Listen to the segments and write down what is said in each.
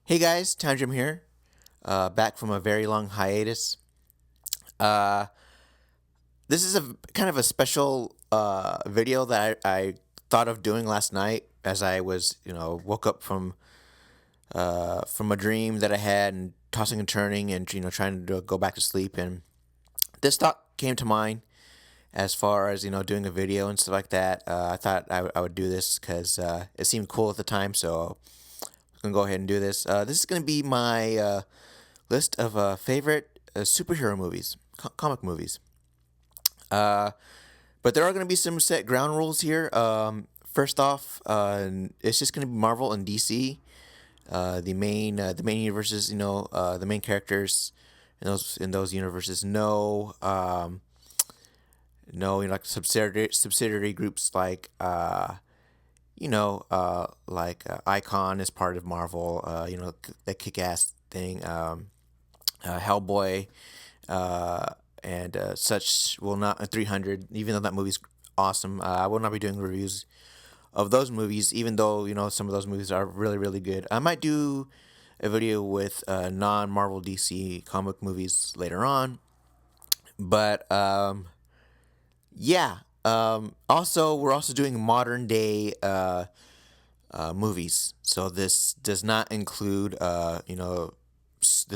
Hey guys, Tantrum here, back from a very long hiatus. Uh, this is a kind of a special video that I thought of doing last night as I was, woke up from a dream that I had and tossing and turning and trying to go back to sleep. And this thought came to mind as far as doing a video and stuff like that. I thought I would do this because it seemed cool at the time, so I'm gonna go ahead and do this. This is gonna be my list of favorite superhero movies, comic movies. Uh, but there are going to be some set ground rules here. First off, it's just going to be Marvel and DC. The main universes, the main characters in those universes. No, like subsidiary groups like Icon is part of Marvel. That kick ass thing. Hellboy, and such will not 300. Even though that movie's awesome, I will not be doing reviews of those movies. Even though some of those movies are really really good, I might do a video with non-Marvel DC comic movies later on. But yeah. Also, we're also doing modern day movies. So this does not include the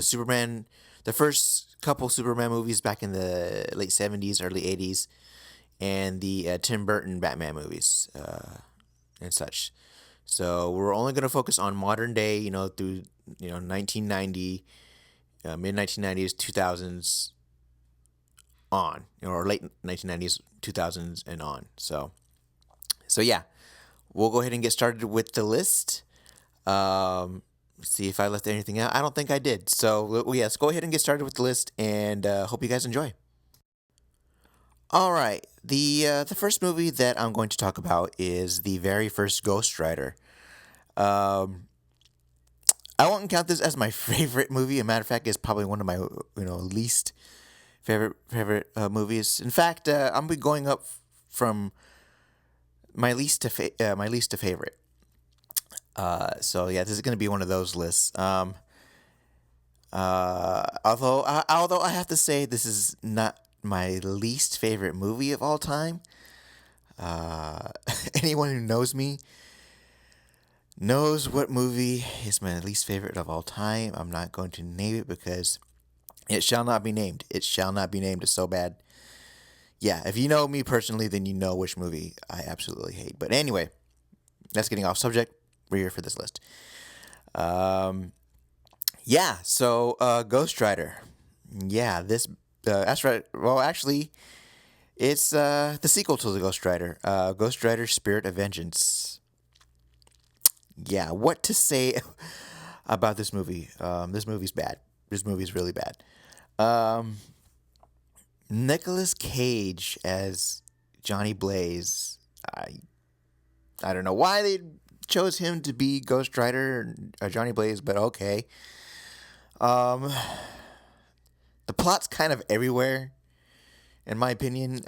Superman, the first couple Superman movies back in the late '70s, early '80s, and the Tim Burton Batman movies and such. So we're only going to focus on modern day, through 1990, mid 1990s, 2000s on, or late 1990s, 2000s and on. So yeah, we'll go ahead and get started with the list. See if I left anything out. I don't think I did. So yes, go ahead and get started with the list, and hope you guys enjoy. All right, the first movie that I'm going to talk about is the very first Ghost Rider. Um, I won't count this as my favorite movie. As a matter of fact, it's probably one of my least favorite movies. In fact, I'm gonna be going up from my least to favorite. So yeah, this is gonna be one of those lists. Although I have to say this is not my least favorite movie of all time. Uh, Anyone who knows me knows what movie is my least favorite of all time. I'm not going to name it because it shall not be named. It shall not be named. It's so bad. Yeah, if you know me personally, then you know which movie I absolutely hate. But anyway, that's getting off subject. We're here for this list. Um, yeah, so Ghost Rider. Yeah, that's right. Well, actually, it's the sequel to the Ghost Rider. Ghost Rider: Spirit of Vengeance. Yeah, what to say about this movie? This movie's bad. This movie's really bad. Um, Nicolas Cage as Johnny Blaze. I don't know why they chose him to be Ghost Rider or Johnny Blaze, but okay. Um, the plot's kind of everywhere, in my opinion.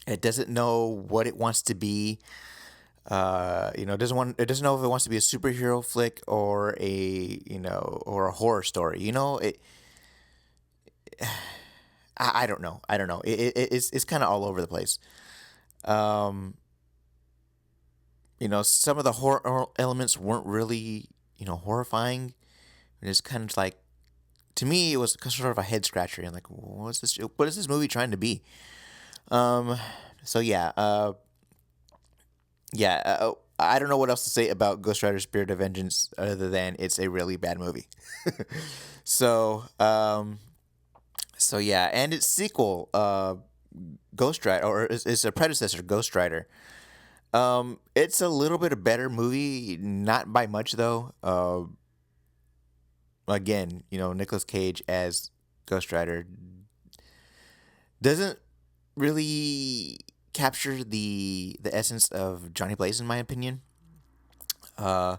It doesn't know what it wants to be. It doesn't know if it wants to be a superhero flick or or a horror story. I don't know. I don't know. It's kind of all over the place. Um, some of the horror elements weren't really horrifying. It's kind of like, to me, it was sort of a head scratcher. And like, what's this? What is this movie trying to be? Um, so yeah, I don't know what else to say about Ghost Rider: Spirit of Vengeance other than it's a really bad movie. so, so yeah, and its sequel, Ghost Rider, or it's a predecessor, Ghost Rider. It's a little bit a better movie, not by much though. Again, Nicolas Cage as Ghost Rider doesn't really capture the essence of Johnny Blaze, in my opinion. Uh,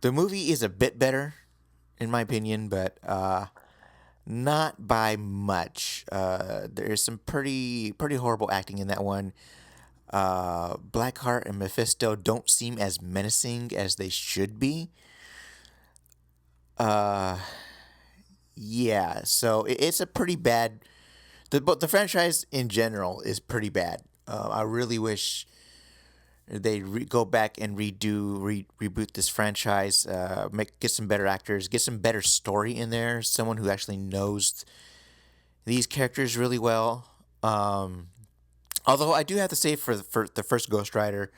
the movie is a bit better, in my opinion, but not by much. There's some pretty horrible acting in that one. Blackheart and Mephisto don't seem as menacing as they should be. Uh, yeah. So it's a pretty bad. But the franchise in general is pretty bad. I really wish they go back and reboot this franchise. Get some better actors, get some better story in there. Someone who actually knows these characters really well. Um, Although I do have to say for the first Ghost Rider,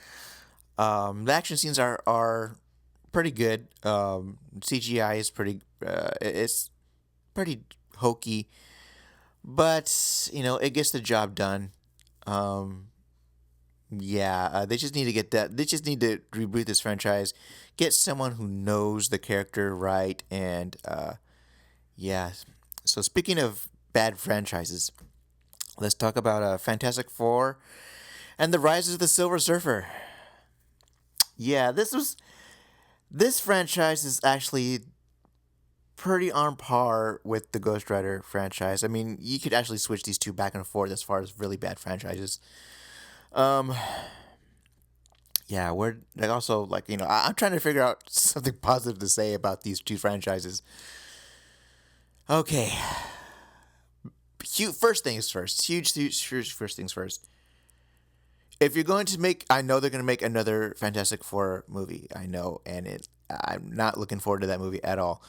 the action scenes are pretty good. CGI is pretty. It's pretty hokey, but it gets the job done. Um, yeah, they just need to get that. They just need to reboot this franchise, get someone who knows the character right, and yeah. So speaking of bad franchises, let's talk about Fantastic Four and the Rise of the Silver Surfer. Yeah, this franchise is actually pretty on par with the Ghost Rider franchise. I mean, you could actually switch these two back and forth as far as really bad franchises. Um, yeah, we're like also like I'm trying to figure out something positive to say about these two franchises. Okay, first things first. Huge first things first. If you're going to make, I know they're going to make another Fantastic Four movie. I know, and I'm not looking forward to that movie at all.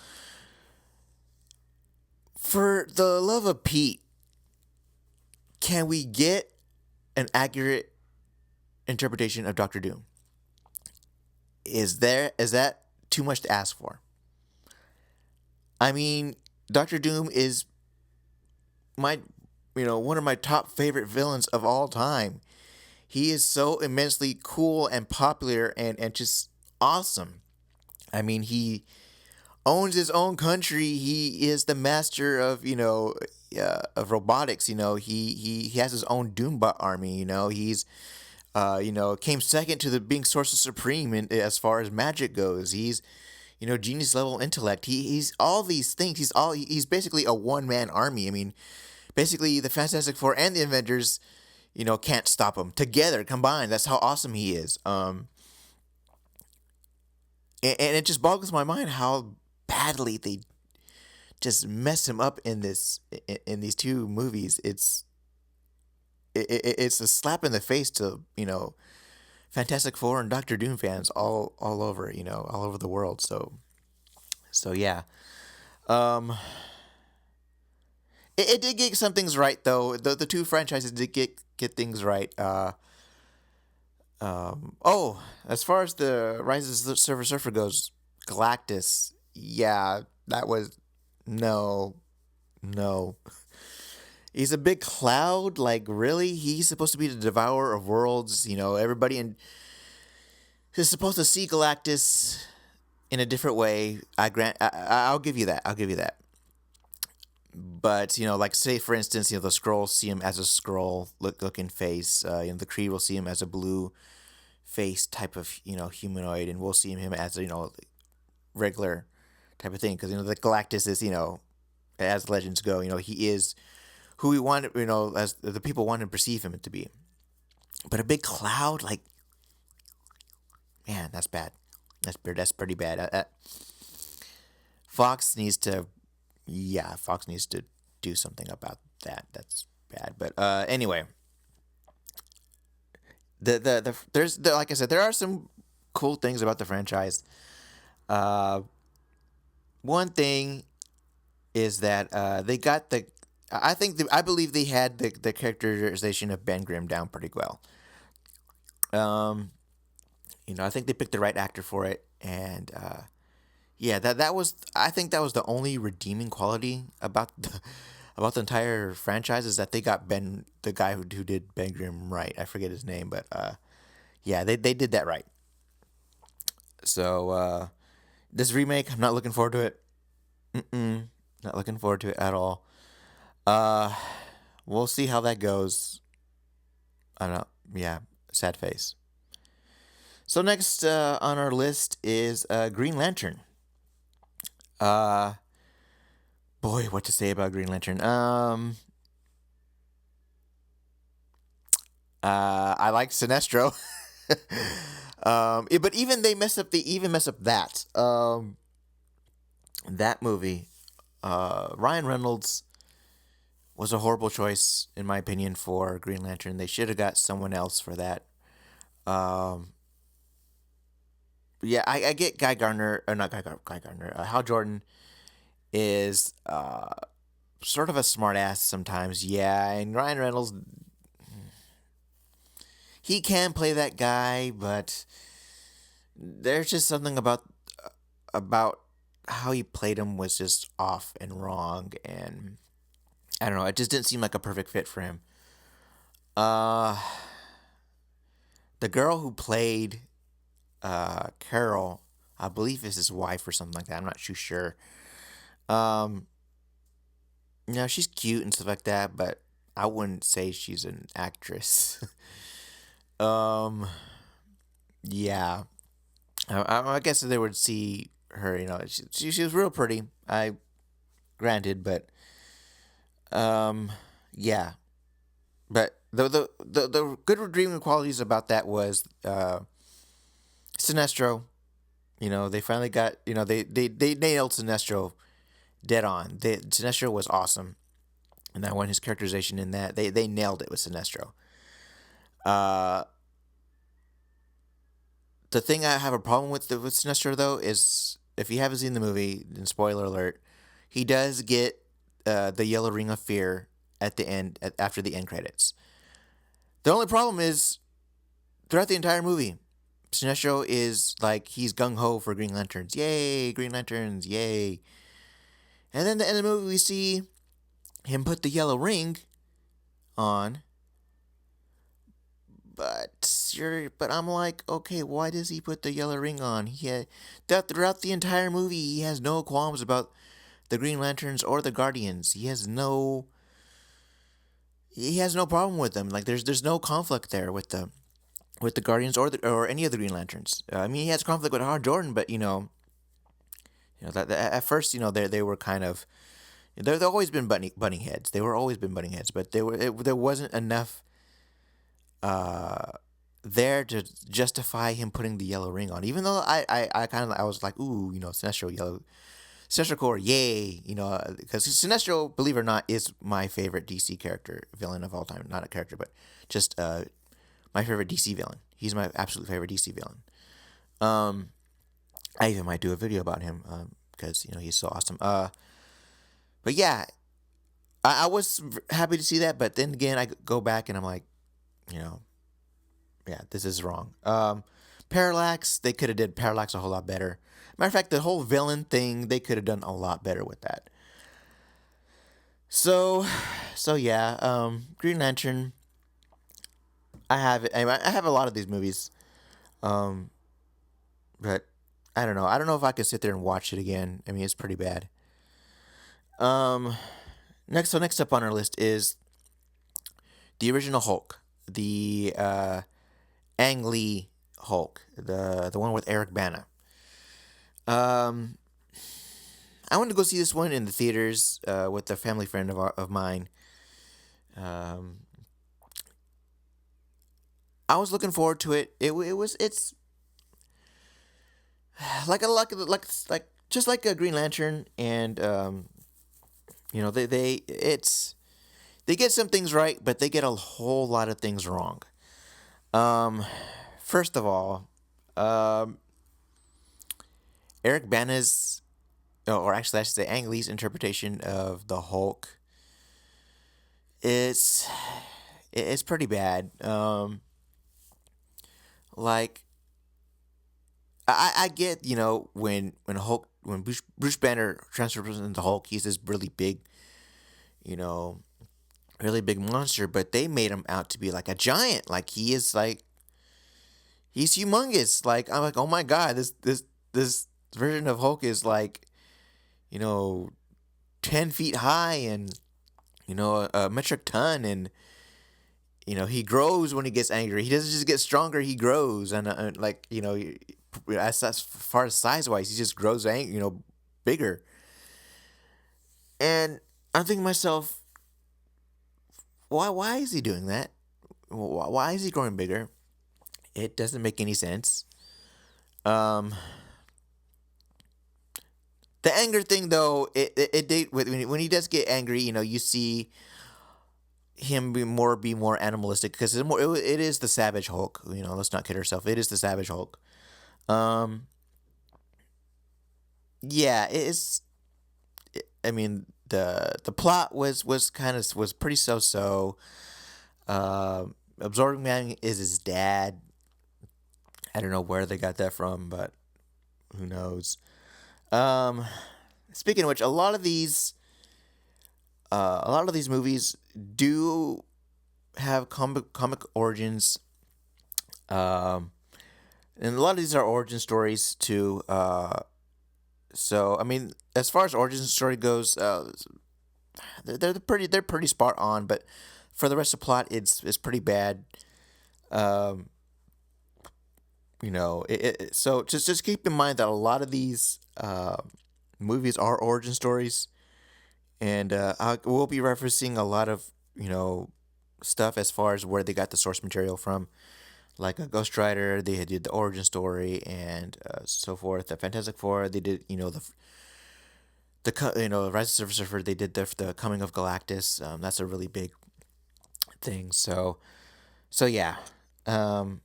For the love of Pete, can we get an accurate interpretation of Doctor Doom? Is that too much to ask for? I mean, Doctor Doom is my one of my top favorite villains of all time. He is so immensely cool and popular and just awesome. I mean, he owns his own country. He is the master of robotics. He has his own Doombot army. He's came second to the being Sorcerer Supreme as far as magic goes. He's genius level intellect. He's all these things. He's basically a one man army. I mean, basically the Fantastic Four and the Avengers, can't stop him together combined. That's how awesome he is. And it just boggles my mind how badly they just mess him up in these two movies. It's a slap in the face to Fantastic Four and Doctor Doom fans all over all over the world. So yeah, um, it did get some things right though. The two franchises did get things right. Oh, as far as the Rise of the Silver Surfer goes, Galactus, yeah, that was no, no. He's a big cloud. Like, really? He's supposed to be the devourer of worlds. Everybody is supposed to see Galactus in a different way. I'll give you that. I'll give you that. But like say for instance, the Skrulls see him as a Skrull looking face. The Kree will see him as a blue face type of humanoid, and we'll see him as regular type of thing because the Galactus is as legends go, he is who we want, as the people want to perceive him to be. But a big cloud, like, man, that's bad. That's pretty bad. Fox needs to, yeah, Fox needs to do something about that. That's bad. But anyway, like I said, there are some cool things about the franchise. Uh, One thing is that they got the. I believe they had the characterization of Ben Grimm down pretty well. Um, I think they picked the right actor for it, and yeah, that was. I think that was the only redeeming quality about the entire franchise is that they got the guy who did Ben Grimm, right. I forget his name, but yeah, they did that right. So this remake, I'm not looking forward to it. Mm-mm, not looking forward to it at all. Uh, we'll see how that goes. I don't know. Yeah, sad face. So next on our list is Green Lantern. Uh, Boy, what to say about Green Lantern? I like Sinestro. But even they mess up. They even mess up that. that movie, Ryan Reynolds was a horrible choice in my opinion for Green Lantern. They should have got someone else for that. Um, yeah, I get Guy Gardner, or not Guy Gardner. Hal Jordan is sort of a smartass sometimes. Yeah, and Ryan Reynolds, he can play that guy, but there's just something about how he played him was just off and wrong, and I don't know. It just didn't seem like a perfect fit for him. Uh, the girl who played Carol, I believe is his wife or something like that. I'm not too sure. Um, she's cute and stuff like that, but I wouldn't say she's an actress. um, yeah, I guess they would see her. She was real pretty. I granted, but yeah. But the good redeeming qualities about that was Sinestro. They finally got they nailed Sinestro dead on. Sinestro was awesome, and that one his characterization in that they nailed it with Sinestro. Uh, the thing I have a problem with Sinestro though is if you haven't seen the movie, then spoiler alert, he does get the yellow ring of fear at the end after the end credits. The only problem is throughout the entire movie, Sinestro is like he's gung ho for Green Lanterns. Yay, Green Lanterns, yay. And then at the end of the movie we see him put the yellow ring on. But I'm like, okay, why does he put the yellow ring on? He had that throughout the entire movie he has no qualms about the Green Lanterns or the Guardians. He has no problem with them. Like there's no conflict there with the Guardians or any of the Green Lanterns. I mean, he has conflict with Hal Jordan, but that at first they were kind of they've always been butting heads. They were always been butting heads, but there wasn't enough uh there to justify him putting the yellow ring on. Even though I was like, ooh, Sinestro yellow. Sinestro Core, yay! Because Sinestro, believe it or not, is my favorite DC character villain of all time. Not a character, but just my favorite DC villain. He's my absolute favorite DC villain. Um, I even might do a video about him because he's so awesome. But yeah, I was happy to see that. But then again, I go back and I'm like, you know, yeah, this is wrong. Parallax, they could have did Parallax a whole lot better. Matter of fact, the whole villain thing, they could have done a lot better with that. So, so yeah, Green Lantern. I have it. I have a lot of these movies, um, but I don't know. I don't know if I could sit there and watch it again. I mean, it's pretty bad. Um, next up on our list is the original Hulk, the Ang Lee Hulk, the one with Eric Bana. Um, I wanted to go see this one in the theaters with a family friend of mine. Um, I was looking forward to it. It's like just like a Green Lantern, and they get some things right, but they get a whole lot of things wrong. Um, First of all, um, Eric Bana's, or actually I should say Ang Lee's interpretation of the Hulk is it's pretty bad. Like I get when Bruce Banner transfers into Hulk, he's this you know really big monster, but they made him out to be like a giant. Like he's humongous. Like I'm like, oh my god, this version of Hulk is like, you know, 10 feet high and a metric ton, and he grows when he gets angry. He doesn't just get stronger; he grows, and like as far as size wise, he just grows bigger. And I'm thinking to myself, why is he doing that? Why is he growing bigger? It doesn't make any sense. Um, The anger thing, though, it did when he does get angry. You see him be more animalistic because it is the Savage Hulk. Let's not kid ourselves. It is the Savage Hulk. Um, yeah, it is. I mean, the plot was pretty so. Absorbing Man is his dad. I don't know where they got that from, but who knows? Um, Speaking of which, a lot of these movies do have comic origins. Um, and a lot of these are origin stories too. So I mean, as far as origin story goes, they're pretty spot on. But for the rest of the plot, it's pretty bad. Um, so just keep in mind that a lot of these movies are origin stories, and we'll be referencing a lot of stuff as far as where they got the source material from, like a Ghost Rider. They did the origin story and so forth. The Fantastic Four, they did Rise of Silver Surfer. They did the Coming of Galactus. That's a really big thing. So yeah, um,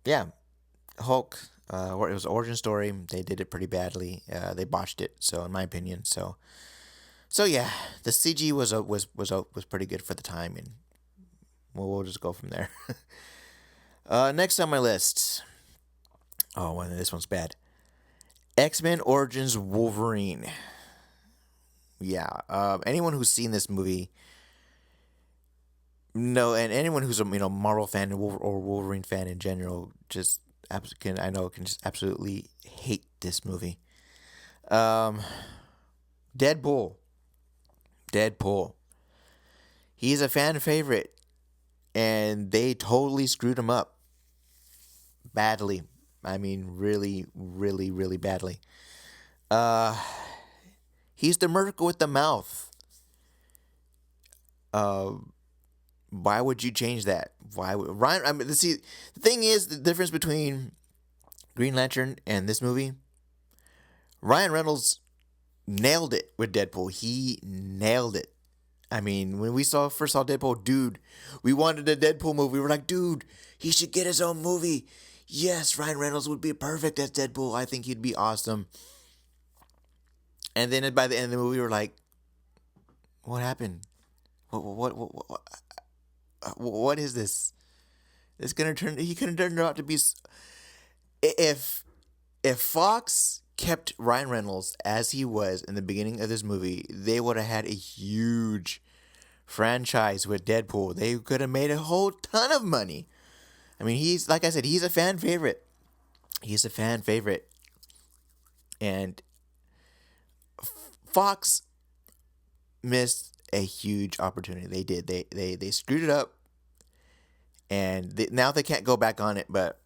yeah. Hulk. It was an origin story. They did it pretty badly. They botched it. So in my opinion, so yeah, the CG was pretty good for the time, and we'll just go from there. Next on my list. Oh, well, this one's bad. X-Men Origins Wolverine. Yeah. Anyone who's seen this movie, no, and anyone who's a Marvel fan or Wolverine fan in general, just can just absolutely hate this movie. Um, Deadpool. Deadpool. He's a fan favorite, and they totally screwed him up badly. I mean, really, really, really badly. Uh, he's the miracle with the mouth. Uh, why would you change that? Why would Ryan? I mean, see, the thing is, the difference between Green Lantern and this movie, Ryan Reynolds nailed it with Deadpool. He nailed it. I mean, when we first saw Deadpool, dude, we wanted a Deadpool movie. We were like, dude, he should get his own movie. Yes, Ryan Reynolds would be perfect as Deadpool. I think he'd be awesome. And then by the end of the movie, we were like, what happened? What is this? It's gonna turn. He could have turned out to be. If Fox kept Ryan Reynolds as he was in the beginning of this movie, they would have had a huge franchise with Deadpool. They could have made a whole ton of money. I mean, he's like I said, he's a fan favorite. He's a fan favorite, and Fox missed a huge opportunity. They did. They screwed it up, and now they can't go back on it. But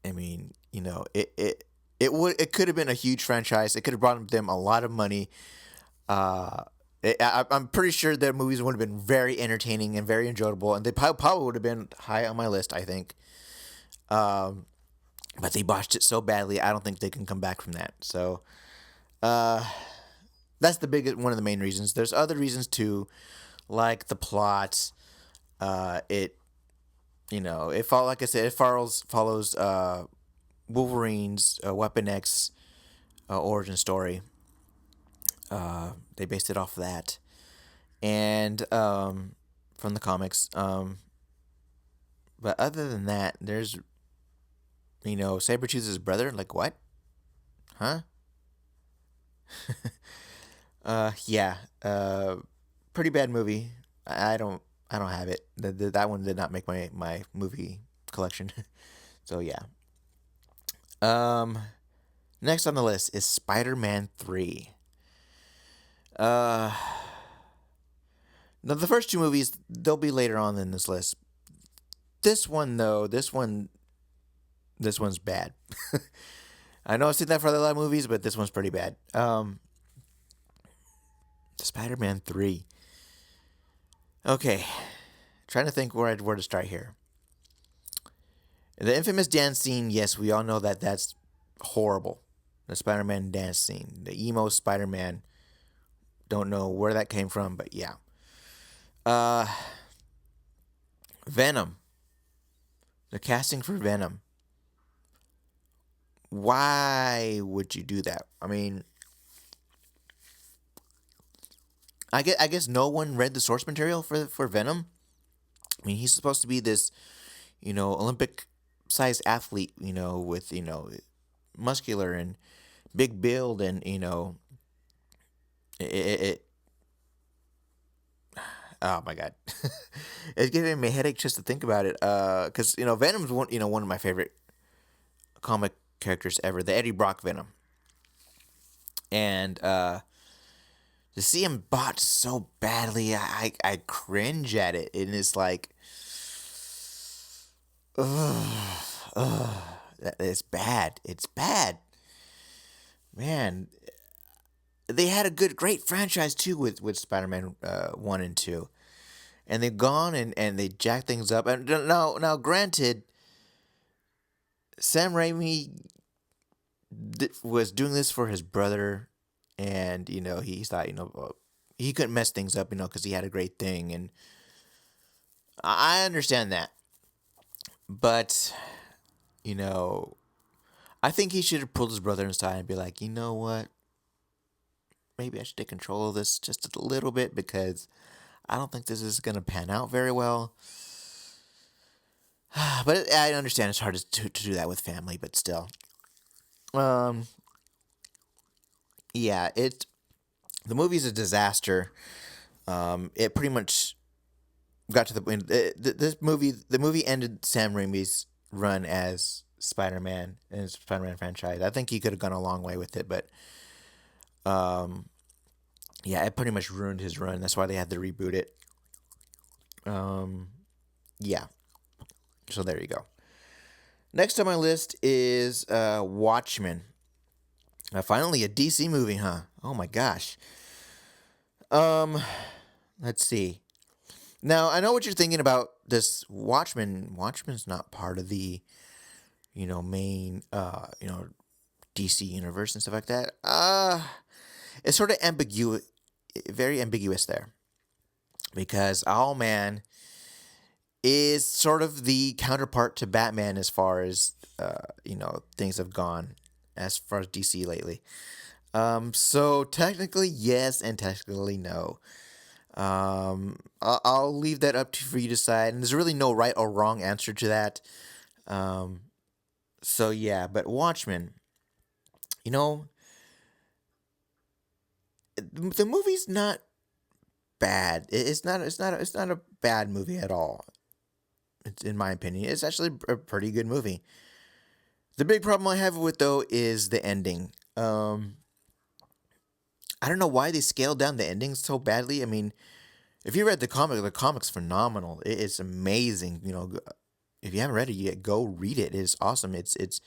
I mean, it could have been a huge franchise. It could have brought them a lot of money. I'm pretty sure their movies would have been very entertaining and very enjoyable, and they probably would have been high on my list, I think. But they botched it so badly, I don't think they can come back from that. So, that's one of the main reasons. There's other reasons too, like the plot. Like I said, it follows Wolverine's Weapon X origin story. They based it off of that, and from the comics. But other than that, there's Sabretooth's brother. Like what? Huh? Yeah. Pretty bad movie. I don't have it. That one did not make my movie collection. So yeah. Um, Next on the list is Spider-Man 3. Uh, Now the first two movies they'll be later on in this list. This one though, this one's bad. I know I've seen that for a lot of movies, but this one's pretty bad. Spider-Man 3. Okay, trying to think where to start here. The infamous dance scene, yes, we all know that that's horrible. The Spider-Man dance scene, the emo Spider-Man. Don't know where that came from, but yeah. Uh, Venom. The casting for Venom. Why would you do that? I mean, I guess no one read the source material for Venom. I mean, he's supposed to be this, Olympic sized athlete, with, muscular and big build, and it oh my god, it's giving me a headache just to think about it. Because Venom's one of my favorite comic characters ever, the Eddie Brock Venom, and to see him botched so badly, I cringe at it, and it's like, ugh, ugh, it's bad. It's bad, man. They had a great franchise too with Spider-Man 1 and 2, and they've gone and they jacked things up. And now, granted, Sam Raimi was doing this for his brother, and he thought he couldn't mess things up, because he had a great thing, and I understand that, but I think he should have pulled his brother aside and be like, you know what, maybe I should take control of this just a little bit, because I don't think this is gonna pan out very well. But I understand it's hard to do that with family, but still. Um, yeah, the movie's a disaster. It pretty much got to the point. The movie ended Sam Raimi's run as Spider-Man in his Spider-Man franchise. I think he could have gone a long way with it, but um, yeah, it pretty much ruined his run. That's why they had to reboot it. Um, yeah. So there you go. Next on my list is Watchmen. Finally, a DC movie, huh? Oh my gosh. Um, let's see. Now I know what you're thinking about this Watchmen. Watchmen's not part of the main DC universe and stuff like that. It's sort of ambiguous, very ambiguous there, because Owlman is sort of the counterpart to Batman as far as things have gone as far as DC lately. So technically yes, and technically no. I'll leave that up for you to decide, and there's really no right or wrong answer to that. So yeah, but Watchmen, you know, the movie's not bad. It's not a bad movie at all. It's, in my opinion, it's actually a pretty good movie. The big problem I have with though is the ending. I don't know why they scaled down the ending so badly. I mean, if you read the comic's phenomenal. It's amazing. If you haven't read it yet, go read it. It's awesome. It's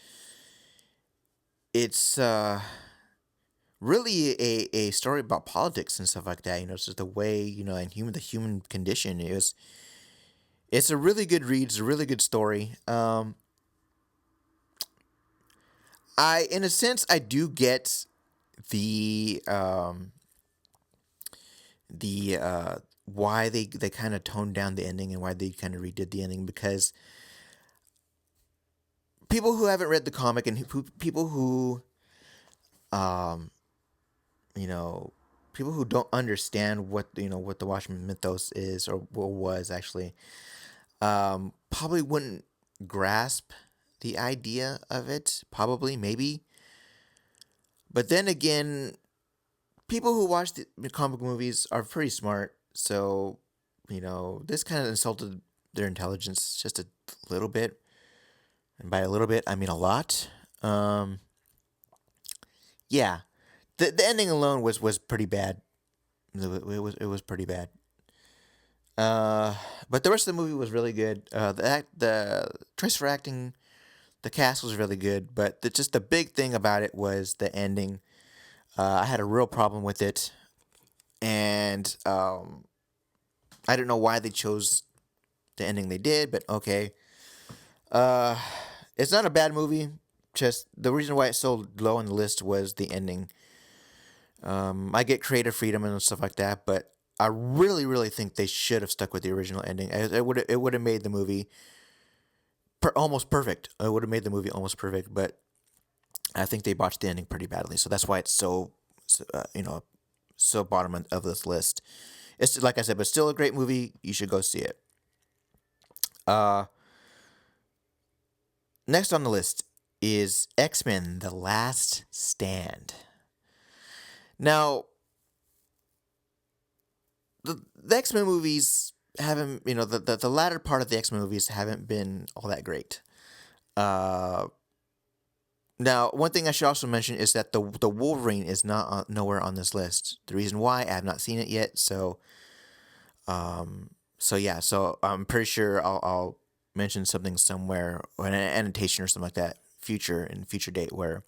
really a story about politics and stuff like that. It's just the way and the human condition is. It's a really good read. It's a really good story. I in a sense I do get the why they kind of toned down the ending and why they kind of redid the ending, because people who haven't read the comic and people who um you know people who don't understand what the Watchmen mythos is, or what was actually, probably wouldn't grasp the idea of it, probably, maybe. But then again, people who watch the comic movies are pretty smart, so this kind of insulted their intelligence just a little bit, and by a little bit I mean a lot. Yeah, the ending alone was pretty bad. It was pretty bad. Uh, but the rest of the movie was really good. The choice for acting, the cast was really good, but just the big thing about it was the ending. I had a real problem with it, and I don't know why they chose the ending they did, but okay. Uh, it's not a bad movie. just the reason why it's so low on the list was the ending. I get creative freedom and stuff like that, but I really, really think they should have stuck with the original ending. It would have made the movie almost perfect. It would have made the movie almost perfect, but I think they botched the ending pretty badly. So that's why it's so bottom of this list. It's like I said, but still a great movie. You should go see it. Uh, Next on the list is X-Men: The Last Stand. Now, the X-Men movies haven't, the latter part of the X-Men movies haven't been all that great. Now, one thing I should also mention is that the Wolverine is not nowhere on this list. The reason why, I have not seen it yet, so I'm pretty sure I'll mention something somewhere, or an annotation or something like that, future date, where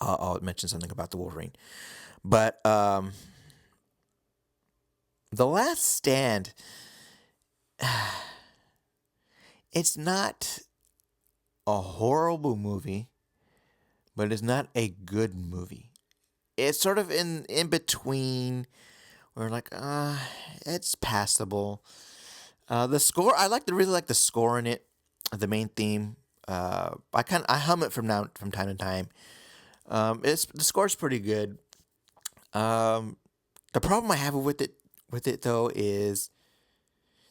I'll mention something about the Wolverine. But The Last Stand, it's not a horrible movie, but it's not a good movie. It's sort of in between, where like, it's passable. The score, really like the score in it, the main theme. I hum it from time to time. The score's pretty good. The problem I have with it though is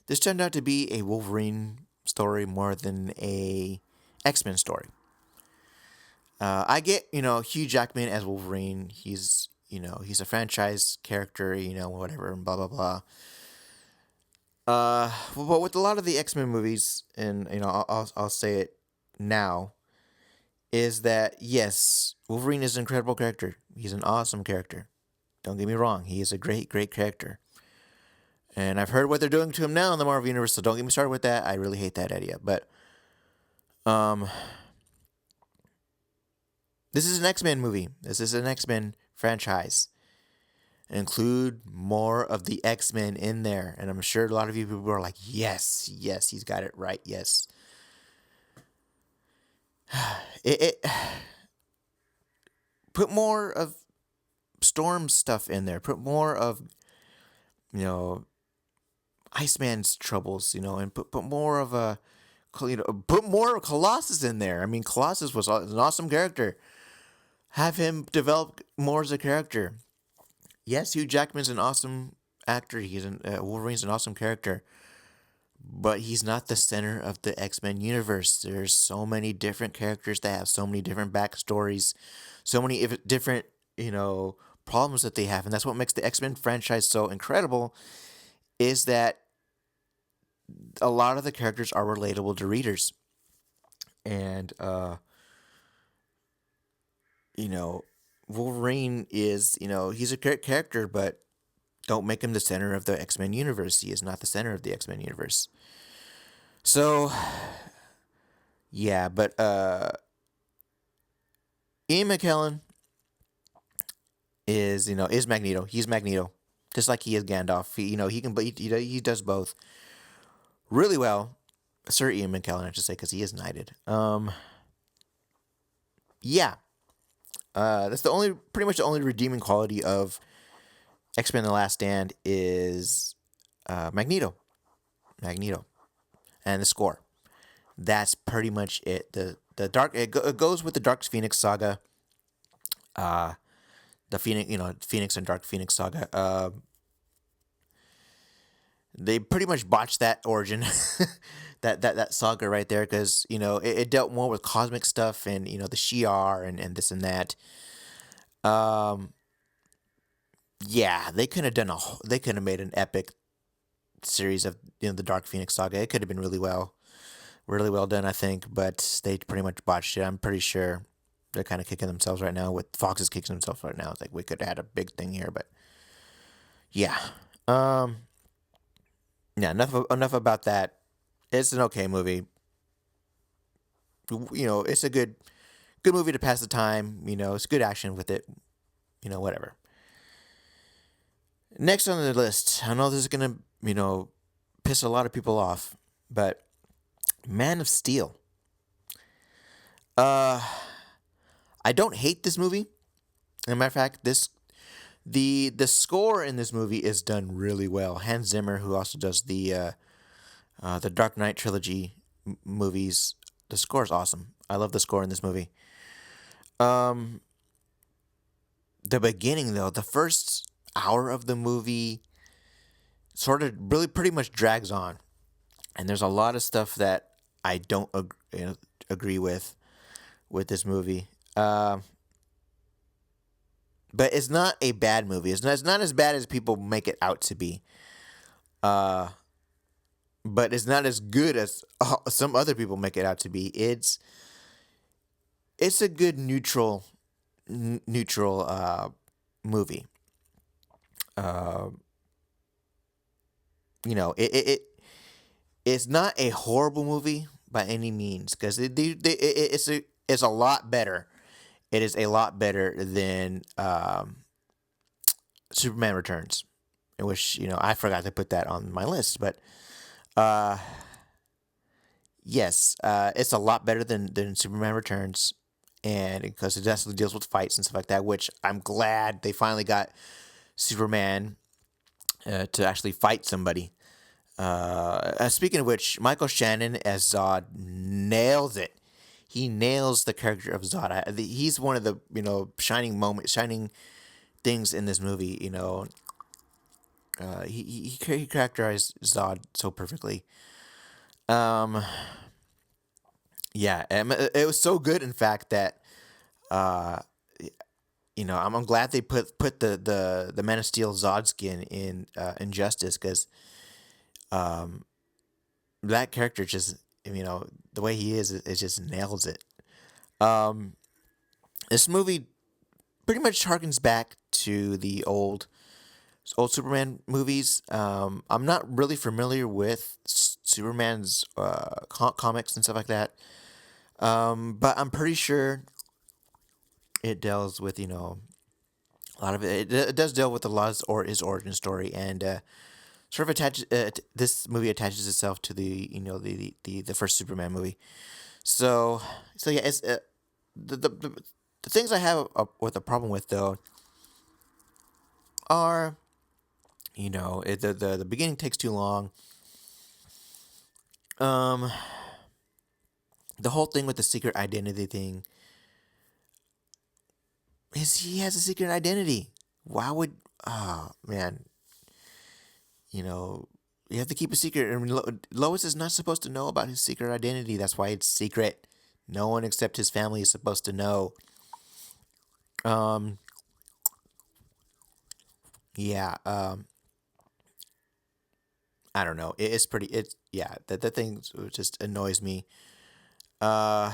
this turned out to be a Wolverine story more than a X-Men story. I get, Hugh Jackman as Wolverine. He's a franchise character, whatever, and blah blah blah. But with a lot of the X-Men movies, and I'll say it now, is that yes, Wolverine is an incredible character. He's an awesome character. Don't get me wrong, he is a great character. And I've heard what they're doing to him now in the Marvel Universe, so don't get me started with that. I really hate that idea. But this is an X-Men movie. This is an X-Men franchise. Include more of the X-Men in there. And I'm sure a lot of you people are like, yes, he's got it right, yes. It put more of Storm stuff in there. Put more of, Iceman's troubles, and put more of put more of Colossus in there. I mean, Colossus was an awesome character. Have him develop more as a character. Yes, Hugh Jackman's an awesome actor. Wolverine's an awesome character, but he's not the center of the X-Men universe. There's so many different characters that have so many different backstories, so many different problems that they have, and that's what makes the X-Men franchise so incredible. Is that a lot of the characters are relatable to readers, and Wolverine is, he's a great character, but don't make him the center of the X-Men universe. He is not the center of the X-Men universe. So, yeah, but Ian McKellen is Magneto. He's Magneto, just like he is Gandalf. He does both really well. Sir Ian McKellen, I should say, because he is knighted. Yeah. That's pretty much the only redeeming quality of X-Men: The Last Stand is Magneto, and the score. That's pretty much it. The dark it goes with the Dark Phoenix saga. The Phoenix and Dark Phoenix saga. They pretty much botched that origin, that saga right there, because it dealt more with cosmic stuff and the Shi'ar and this and that. Yeah, they could have made an epic series of the Dark Phoenix saga. It could have been really well done, I think, but they pretty much botched it. I'm pretty sure they're kind of kicking themselves right now. With Fox is kicking themselves right now. It's like we could have had a big thing here, but yeah. Yeah, enough about that. It's an okay movie. It's a good movie to pass the time. It's good action with it. Whatever. Next on the list, I know this is gonna piss a lot of people off, but Man of Steel. I don't hate this movie. As a matter of fact, the score in this movie is done really well. Hans Zimmer, who also does the Dark Knight trilogy movies, the score is awesome. I love the score in this movie. Um, the beginning though, the first hour of the movie sort of really pretty much drags on, and there's a lot of stuff that I don't agree with this movie. But it's not a bad movie. It's not as bad as people make it out to be. Uh, but it's not as good as some other people make it out to be. It's a good neutral movie. Uh, it's not a horrible movie by any means because it's a lot better. It is a lot better than Superman Returns, in which I forgot to put that on my list, but uh, yes, it's a lot better than Superman Returns, and because it actually deals with fights and stuff like that, which I'm glad they finally got Superman to actually fight somebody. Speaking of which, Michael Shannon as Zod nails it. He nails the character of Zod. He's one of the shining things in this movie. He characterized Zod so perfectly. Um, yeah, it was so good, in fact, that uh, I'm glad they put the Man of Steel Zod skin in Injustice because um, that character just the way he is, it just nails it. Um, this movie pretty much harkens back to the old Superman movies. I'm not really familiar with Superman's comics and stuff like that. But I'm pretty sure it deals with a lot of it does deal with a lot of his origin story, and sort of this movie attaches itself to the first Superman movie. So yeah, it's the things I have with a problem with though are the beginning takes too long. Um, the whole thing with the secret identity thing is he has a secret identity. Why would man, you know you have to keep a secret. I mean, Lois is not supposed to know about his secret identity. That's why it's secret. No one except his family is supposed to know. Um, yeah. I don't know. It's pretty. It's yeah. That thing just annoys me. Uh,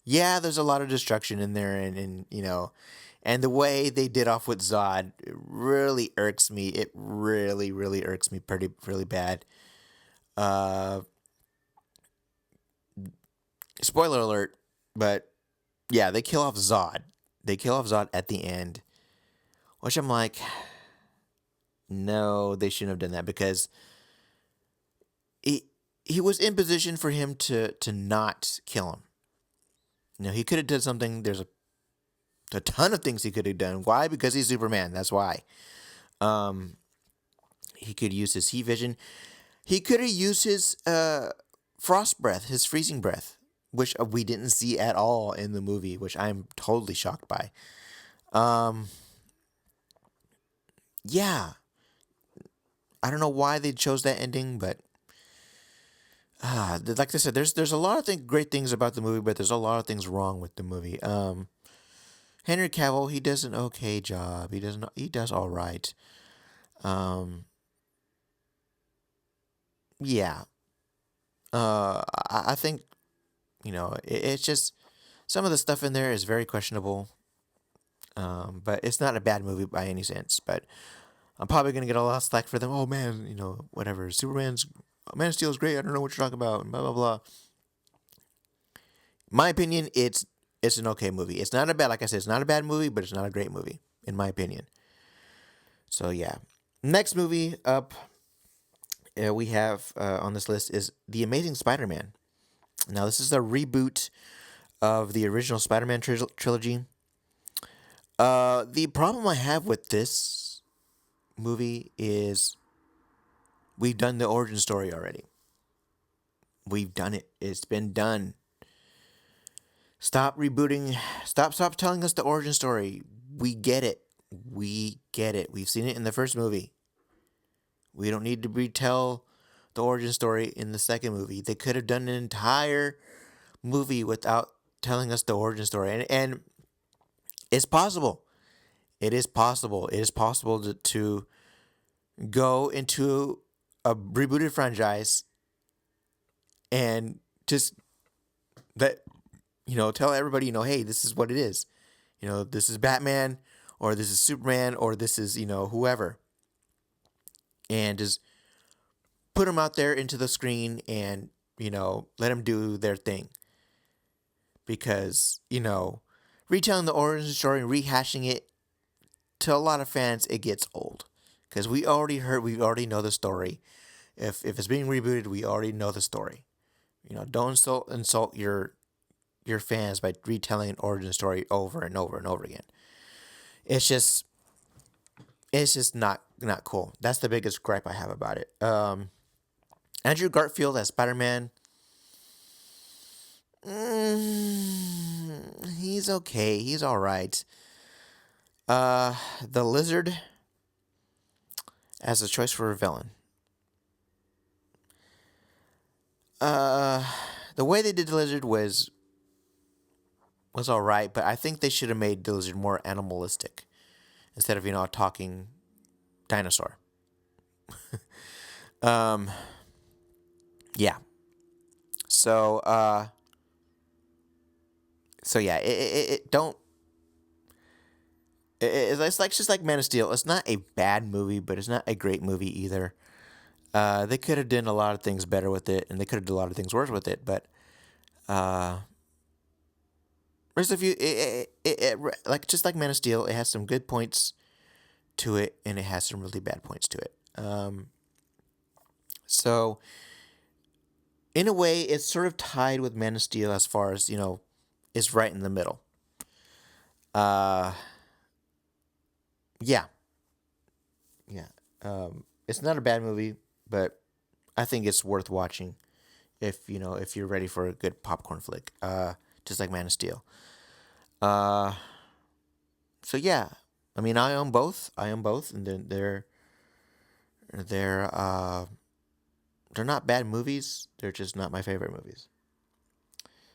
yeah. There's a lot of destruction in there, and the way they did off with Zod really irks me. It really irks me pretty really bad. Uh, Spoiler alert, but yeah, they kill off Zod. They kill off Zod at the end, which I'm like, no, they shouldn't have done that because he he was in position for him to not kill him. He could have done something. There's a ton of things he could have done. Why? Because he's Superman. That's why. Um, he could use his heat vision. He could have used his frost breath, his freezing breath, which we didn't see at all in the movie, which I'm totally shocked by. Um, yeah, I don't know why they chose that ending, but like I said, there's a lot of great things about the movie, but there's a lot of things wrong with the movie. Henry Cavill, he does an okay job. He does all right. Um, yeah. I think it's just some of the stuff in there is very questionable. But it's not a bad movie by any sense. But I'm probably gonna get a lot of slack for them. Oh man, whatever. Superman's Man of Steel is great. I don't know what you're talking about. Blah blah blah. My opinion, it's an okay movie. It's not a bad, like I said, it's not a bad movie, but it's not a great movie in my opinion. So yeah, next movie up we have on this list is The Amazing Spider-Man. Now this is a reboot of the original Spider-Man trilogy. The problem I have with this movie is we've done the origin story already. We've done it. It's been done. Stop rebooting. Stop telling us the origin story. We get it. We get it. We've seen it in the first movie. We don't need to retell the origin story in the second movie. They could have done an entire movie without telling us the origin story. And it's possible. It is possible. It is possible to go into a rebooted franchise and just that tell everybody, hey, this is what it is. This is Batman, or this is Superman, or this is, whoever. And just put them out there into the screen and, let them do their thing. Because, retelling the origin story and rehashing it, to a lot of fans, it gets old. Because we already know the story. If it's being rebooted, we already know the story. Don't insult your fans by retelling an origin story over and over and over again. It's just not cool. That's the biggest gripe I have about it. Andrew Garfield as Spider-Man. He's okay. He's all right. The Lizard as a choice for a villain. The way they did the Lizard was all right, but I think they should have made the Lizard more animalistic instead of a talking dinosaur. Yeah. So yeah, it don't. It's like just like Man of Steel. It's not a bad movie, but it's not a great movie either. They could have done a lot of things better with it, and they could have done a lot of things worse with it. But there's a few. Like just like Man of Steel, it has some good points to it, and it has some really bad points to it. So in a way, it's sort of tied with Man of Steel as far as it's right in the middle. Yeah. It's not a bad movie, but I think it's worth watching if you're ready for a good popcorn flick. Just like Man of Steel. So yeah, I mean, I own both, and then they're not bad movies. They're just not my favorite movies.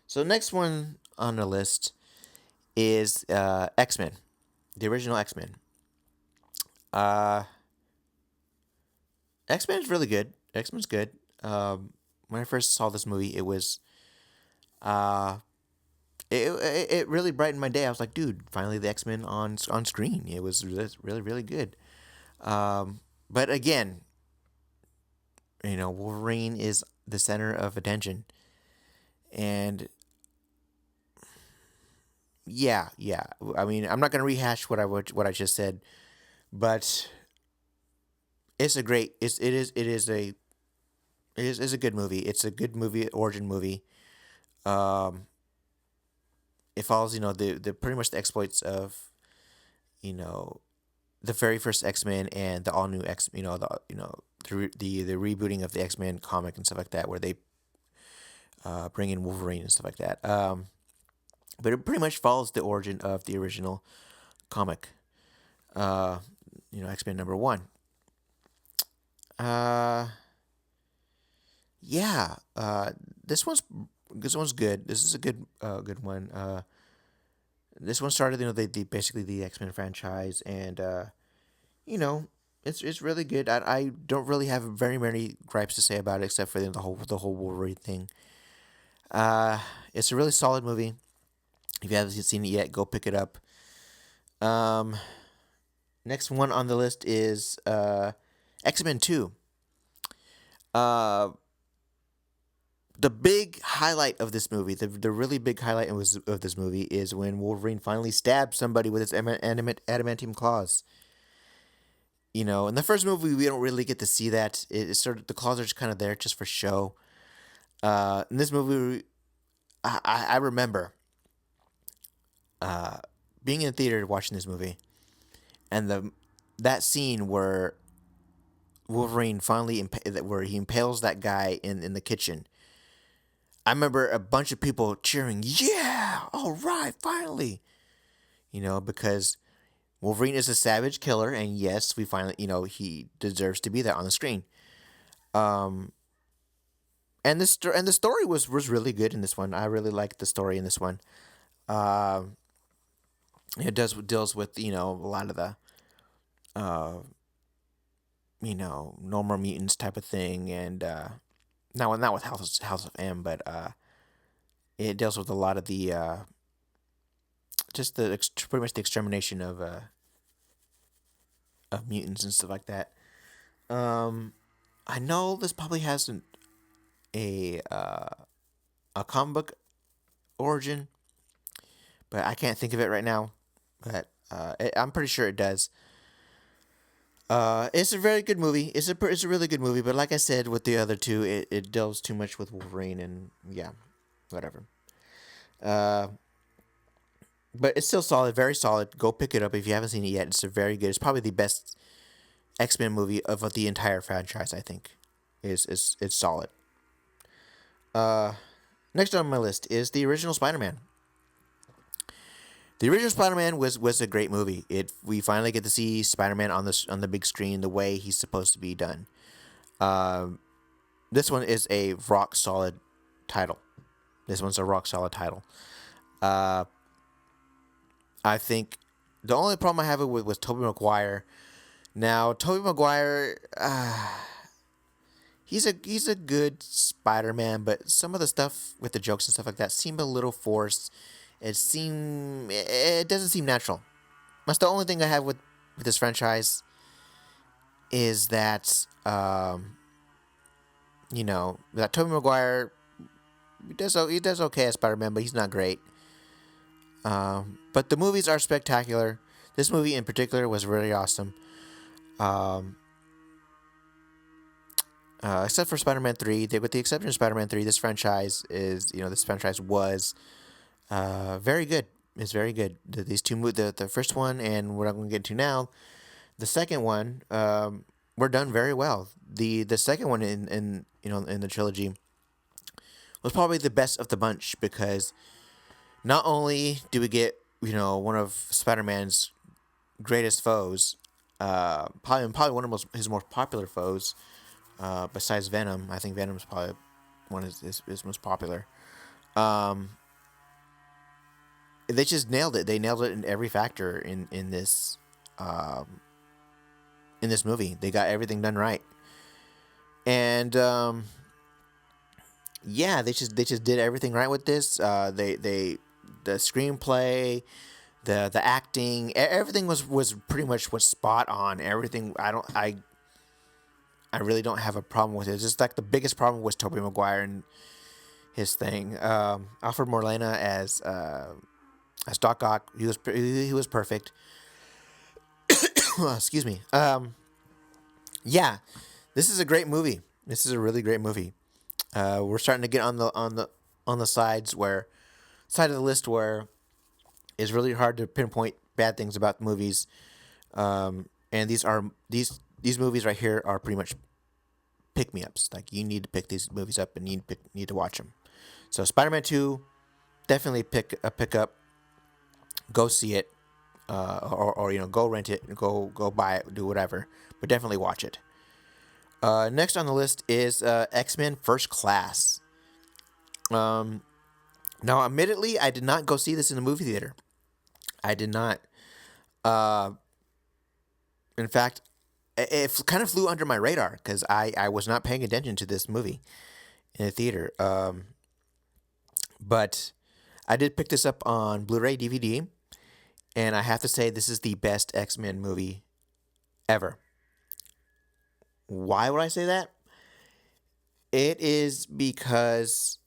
So the next one on the list is X-Men, the original X-Men. X-Men is really good. X-Men's good. When I first saw this movie, it was it really brightened my day. I was like, dude, finally the X-Men on screen. It was really really good. But again, Wolverine is the center of attention, and yeah. I mean, I'm not gonna rehash what I just said, but it's a great. It is a good movie. It's a good movie, origin movie. It follows, the pretty much the exploits of, the very first X-Men and the all new X, the rebooting of the X-Men comic and stuff like that, where they bring in Wolverine and stuff like that. But it pretty much follows the origin of the original comic. X-Men #1. Yeah. This one's good. This is a good one. This one started, the basically the X-Men franchise, and it's really good. I don't really have very many gripes to say about it, except for the whole Wolverine thing. It's a really solid movie. If you haven't seen it yet, go pick it up. Next one on the list is X-Men 2. The big highlight of this movie, the really big highlight of this movie is when Wolverine finally stabs somebody with his adamantium claws. In the first movie, we don't really get to see that. It's sort of, the claws are just kind of there just for show. In this movie, I remember being in the theater watching this movie, and that scene where Wolverine finally where he impales that guy in the kitchen. I remember a bunch of people cheering, "Yeah, all right, finally!" Because Wolverine is a savage killer, and yes, we finally, he deserves to be there on the screen. Um, and the story was really good in this one. I really liked the story in this one. Um, it deals with a lot of the uh, normal mutants type of thing, and not with House of M, but it deals with a lot of the just pretty much the extermination of mutants and stuff like that. I know this probably hasn't a comic book origin, but I can't think of it right now. But I'm pretty sure it does. It's a very good movie. It's a really good movie. But like I said, with the other two, it delves too much with Wolverine, and yeah, whatever. Uh, but it's still solid, very solid. Go pick it up if you haven't seen it yet. It's a very good. It's probably the best X-Men movie of the entire franchise. I think is it's solid. Uh, Next on my list is the original Spider-Man. The original Spider-Man was a great movie. We finally get to see Spider-Man on the big screen the way he's supposed to be done. Um, this one is a rock solid title. This one's a rock solid title. Uh, I think the only problem I have with was Tobey Maguire. Now, Tobey Maguire, he's a good Spider-Man, but some of the stuff with the jokes and stuff like that seem a little forced. It doesn't seem natural. That's the only thing I have with this franchise is that that Tobey Maguire he does okay as Spider-Man, but he's not great. But the movies are spectacular. This movie in particular was really awesome. Um, except for Spider-Man 3, with the exception of Spider-Man 3, this franchise was very good. It's very good. These two, the first one and what I'm going to get to now, the second one, were done very well. The second one in the trilogy was probably the best of the bunch because not only do we get one of Spider-Man's greatest foes, probably one of his most popular foes, besides Venom. I think Venom's probably one of his most popular. Um, they just nailed it. They nailed it in every factor um, in this movie. They got everything done right, and yeah, they just did everything right with this. They the screenplay, the acting, everything was pretty much was spot on. Everything I really don't have a problem with it. It's just like the biggest problem was Tobey Maguire and his thing. Alfred Molina as Doc Ock, he was perfect. Excuse me. Yeah, this is a great movie. This is a really great movie. We're starting to get on the side of the list where it's really hard to pinpoint bad things about movies. And these movies right here are pretty much pick me ups. Like you need to pick these movies up and need to watch them. So Spider-Man 2, definitely pick up, go see it, or go rent it, go buy it, do whatever, but definitely watch it. Next on the list is X-Men First Class. Now, admittedly, I did not go see this in the movie theater. I did not. Uh, in fact, it kind of flew under my radar because I was not paying attention to this movie in the theater. But I did pick this up on Blu-ray DVD, and I have to say this is the best X-Men movie ever. Why would I say that? It is because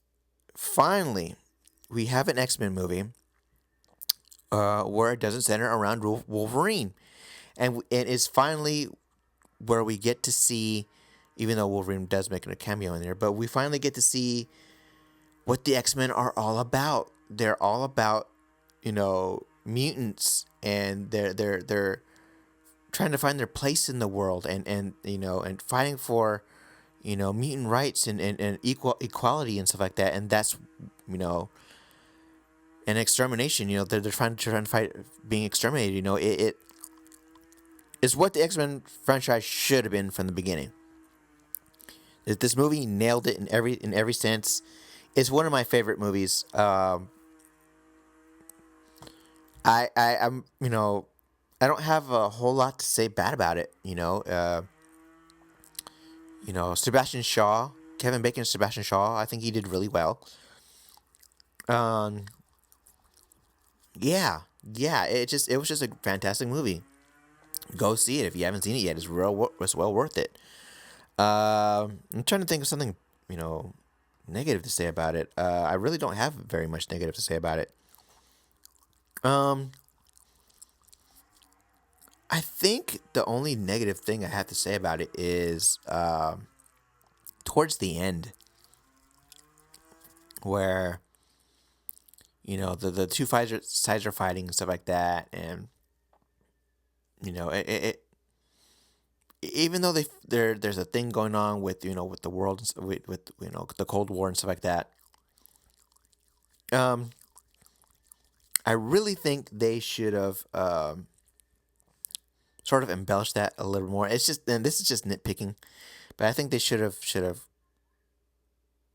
finally we have an X-Men movie where it doesn't center around Wolverine, and it is finally where we get to see, even though Wolverine does make a cameo in there, but we finally get to see what the X-Men are all about. They're all about mutants, and they're trying to find their place in the world, and fighting for mutant rights and equality and stuff like that. And that's you know an extermination. They're trying to fight being exterminated. It is what the X-Men franchise should have been from the beginning. This movie nailed it in every sense. It's one of my favorite movies. I'm I don't have a whole lot to say bad about it. Sebastian Shaw, Kevin Bacon, Sebastian Shaw. I think he did really well. Um, yeah, yeah. It was just a fantastic movie. Go see it if you haven't seen it yet. It's well worth it. I'm trying to think of something you know negative to say about it. I really don't have very much negative to say about it. Um, I think the only negative thing I have to say about it is towards the end, where the two sides are fighting and stuff like that, and it even though there's a thing going on with with the world with the Cold War and stuff like that. Um, I really think they should have sort of embellished that a little more. It's just, and this is just nitpicking, but I think they should have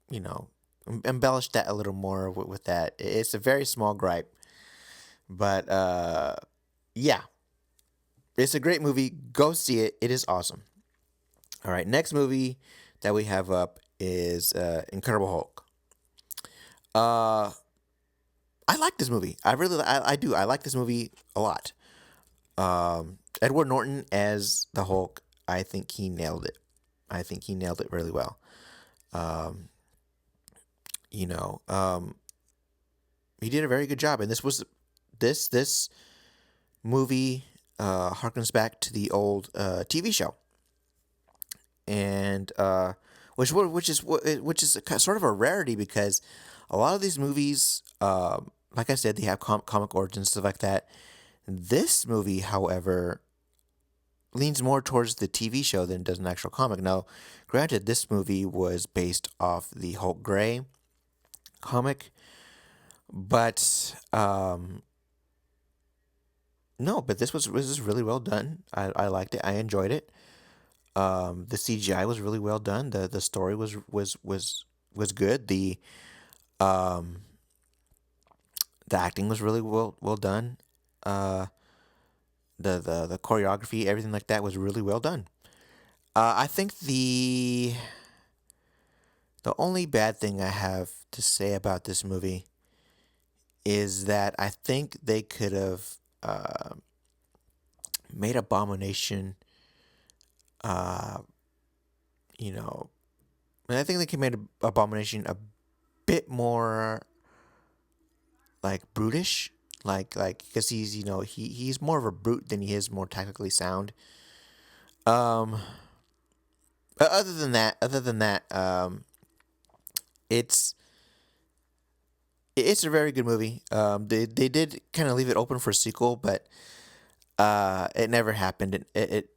you know embellished that a little more with that. It's a very small gripe, but yeah, it's a great movie. Go see it. It is awesome. All right, next movie that we have up is Incredible Hulk. Uh, I like this movie. I do. I like this movie a lot. Edward Norton as the Hulk. I think he nailed it. I think he nailed it really well. Um, you know, um, he did a very good job, and this movie harkens back to the old TV show, and which is sort of a rarity, because a lot of these movies, like I said, they have comic origins and stuff like that. This movie, however, leans more towards the TV show than it does an actual comic. Now, granted, this movie was based off the Hulk Gray comic, but no, but this was really well done. I liked it. I enjoyed it. The CGI was really well done. The story was good. Um the acting was really well done. Uh, the choreography, everything like that was really well done. I think the only bad thing I have to say about this movie is that I think they could have made Abomination. Uh, you know, and I think they could make Abomination a bit more like brutish, like because he's more of a brute than he is more technically sound. Um, but other than that, it's it's a very good movie. They did kind of leave it open for a sequel, but it never happened. It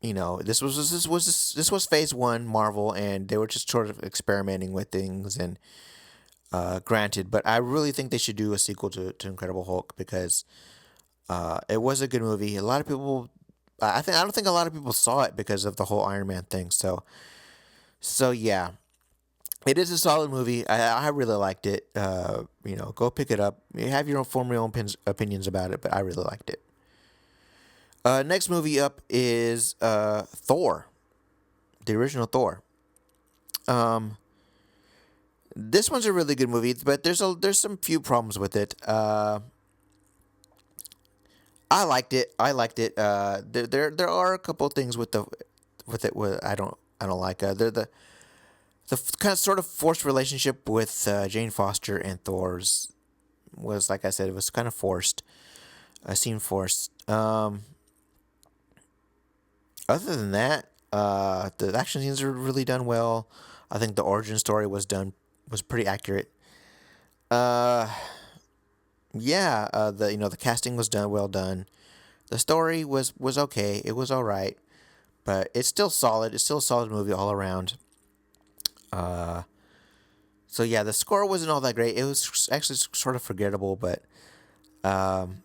this was phase one Marvel, and they were just sort of experimenting with things. And granted, but I really think they should do a sequel to Incredible Hulk, because it was a good movie. A lot of people, I don't think a lot of people saw it because of the whole Iron Man thing. So yeah, it is a solid movie. I really liked it. Go pick it up. You have your own form your own opinions about it, but I really liked it. Next movie up is Thor, the original Thor. Um, this one's a really good movie, but there's some few problems with it. I liked it. I liked it. There are a couple things with it where I don't like. Kind of sort of forced relationship with Jane Foster and Thor's was, like I said, it was kind of forced. Seemed forced. Other than that, the action scenes are really done well. I think the origin story was pretty accurate. Uh, Yeah, the casting was done well done. The story was okay. It was all right, but it's still solid. It's still a solid movie all around. Uh, so yeah, the score wasn't all that great. It was actually sort of forgettable, but um,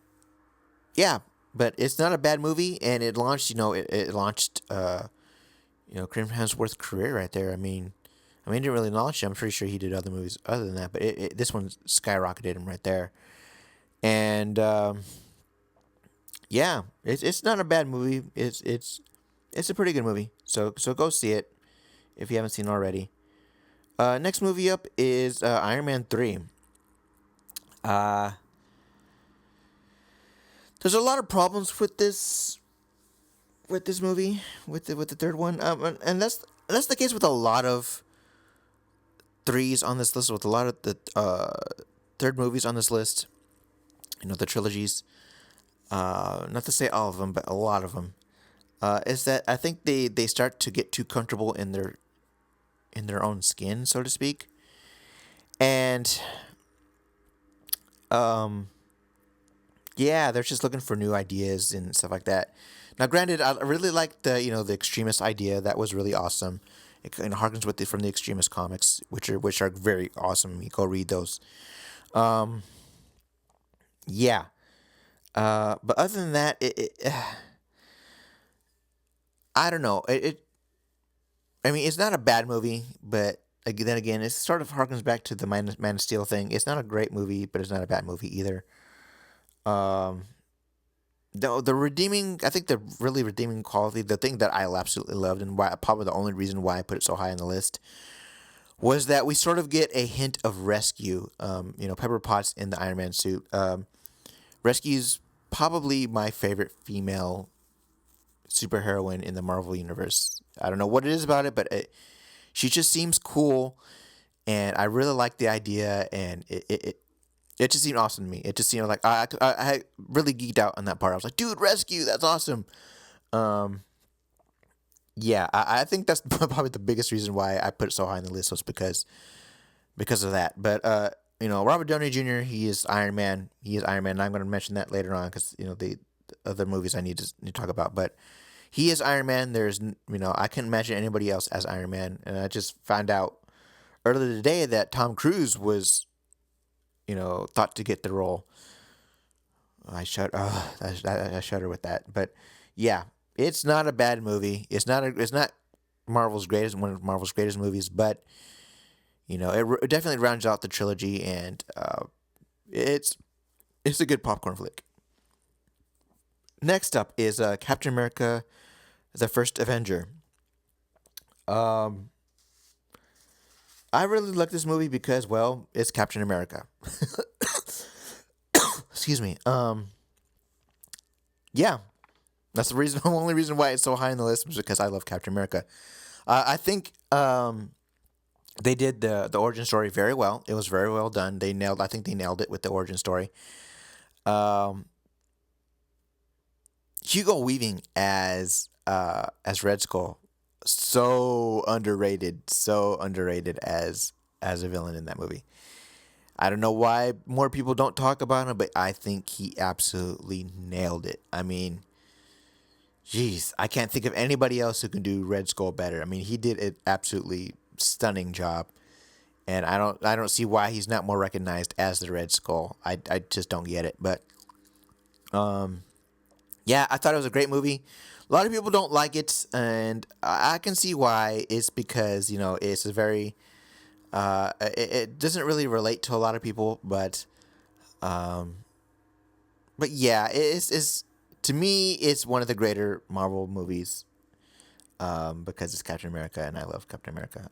yeah, but it's not a bad movie, and it launched. It launched. Chris Hemsworth's career right there. I mean, it didn't really launch him. I'm pretty sure he did other movies other than that, but this one skyrocketed him right there. And yeah, it's not a bad movie. It's a pretty good movie. So go see it if you haven't seen it already. Next movie up is Iron Man 3. Uh, there's a lot of problems with this movie with the third one. And that's the case with a lot of threes on this list, with a lot of the third movies on this list. The trilogies. Not to say all of them, but a lot of them. Is that I think they start to get too comfortable in their own skin, so to speak, and um, yeah, they're just looking for new ideas and stuff like that. Now, granted, I really like the extremist idea. That was really awesome. It kind of harkens from the extremist comics, which are very awesome. You go read those. Um, yeah. But other than that, I don't know. I mean, it's not a bad movie, but then again, it sort of harkens back to the Man of Steel thing. It's not a great movie, but it's not a bad movie either. Um, the redeeming, I think the really redeeming quality, the thing that I absolutely loved, and why probably the only reason why I put it so high on the list, was that we sort of get a hint of rescue. Pepper Potts in the Iron Man suit. Rescue's probably my favorite female superheroine in the Marvel universe. I don't know what it is about it, but she just seems cool, and I really like the idea, and it just seemed awesome to me. It just seemed like I really geeked out on that part. I was like, dude, rescue, that's awesome. Um, yeah, I think that's probably the biggest reason why I put it so high on the list was because of that. But Robert Downey Jr. He is Iron Man. He is Iron Man. And I'm going to mention that later on because the other movies I need to talk about. But he is Iron Man. I can't imagine anybody else as Iron Man. And I just found out earlier today that Tom Cruise was, thought to get the role. I shudder with that. But yeah, it's not a bad movie. It's not one of Marvel's greatest movies, but it definitely rounds out the trilogy, and it's it's a good popcorn flick. Next up is Captain America: The First Avenger. Um, I really like this movie because, well, it's Captain America. Excuse me. Yeah, that's the reason. The only reason why it's so high on the list was because I love Captain America. I think they did the origin story very well. It was very well done. I think they nailed it with the origin story. Um, Hugo Weaving as Red Skull, so underrated as a villain in that movie. I don't know why more people don't talk about him, but I think he absolutely nailed it. I mean, jeez, I can't think of anybody else who can do Red Skull better. I mean, he did an absolutely stunning job, and I don't see why he's not more recognized as the Red Skull. I just don't get it. But um, yeah, I thought it was a great movie. A lot of people don't like it, and I can see why. It's because it's a very it doesn't really relate to a lot of people, um, but yeah, it's to me it's one of the greater Marvel movies. Because it's Captain America, and I love Captain America.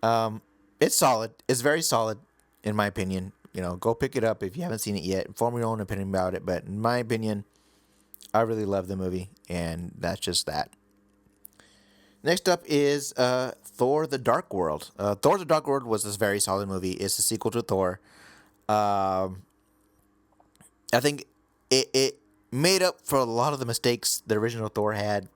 Um, it's solid. It's very solid, in my opinion. Go pick it up if you haven't seen it yet. Form your own opinion about it. But in my opinion, I really love the movie, and that's just that. Next up is Thor: The Dark World. Thor: The Dark World was this very solid movie. It's a sequel to Thor. Um, I think it made up for a lot of the mistakes the original Thor had.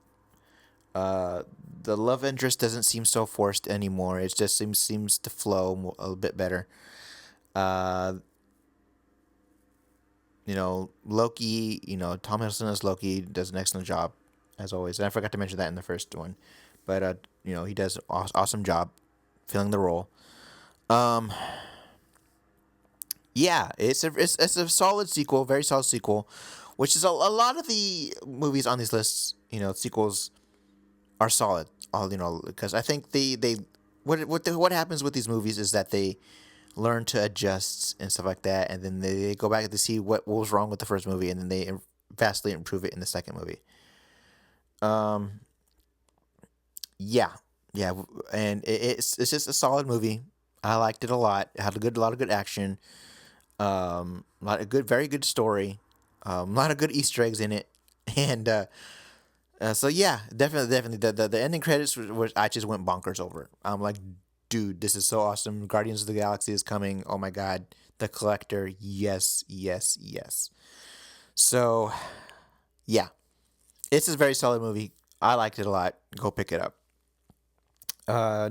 Uh, the love interest doesn't seem so forced anymore. It just seems to flow a little bit better. Uh, Loki. Tom Hiddleston as Loki does an excellent job, as always. And I forgot to mention that in the first one, but he does an awesome job filling the role. Um, yeah, it's a solid sequel, very solid sequel, which is a lot of the movies on these lists. Sequels are solid. All because I think they what happens with these movies is that they learn to adjust and stuff like that, and then they go back to see what was wrong with the first movie, and then they vastly improve it in the second movie. Um, yeah, yeah, and it's just a solid movie. I liked it a lot. It had a lot of good action. A lot of good, very good story. A lot of good Easter eggs in it, and so yeah, definitely. The ending credits was I just went bonkers over it. I'm like, dude, this is so awesome. Guardians of the Galaxy is coming. Oh my god, the Collector. Yes, yes, yes. So yeah, it's a very solid movie. I liked it a lot. Go pick it up.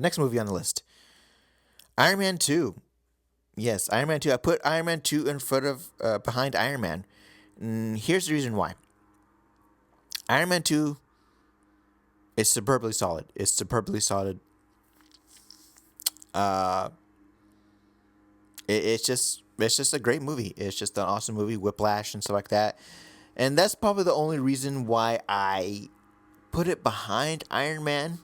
Next movie on the list, Iron Man 2. Yes, Iron Man 2. I put Iron Man 2 in front of behind Iron Man. Here's the reason why. Iron Man 2 is superbly solid. It's superbly solid. Uh, it's just a great movie. It's just an awesome movie, Whiplash and stuff like that. And that's probably the only reason why I put it behind Iron Man.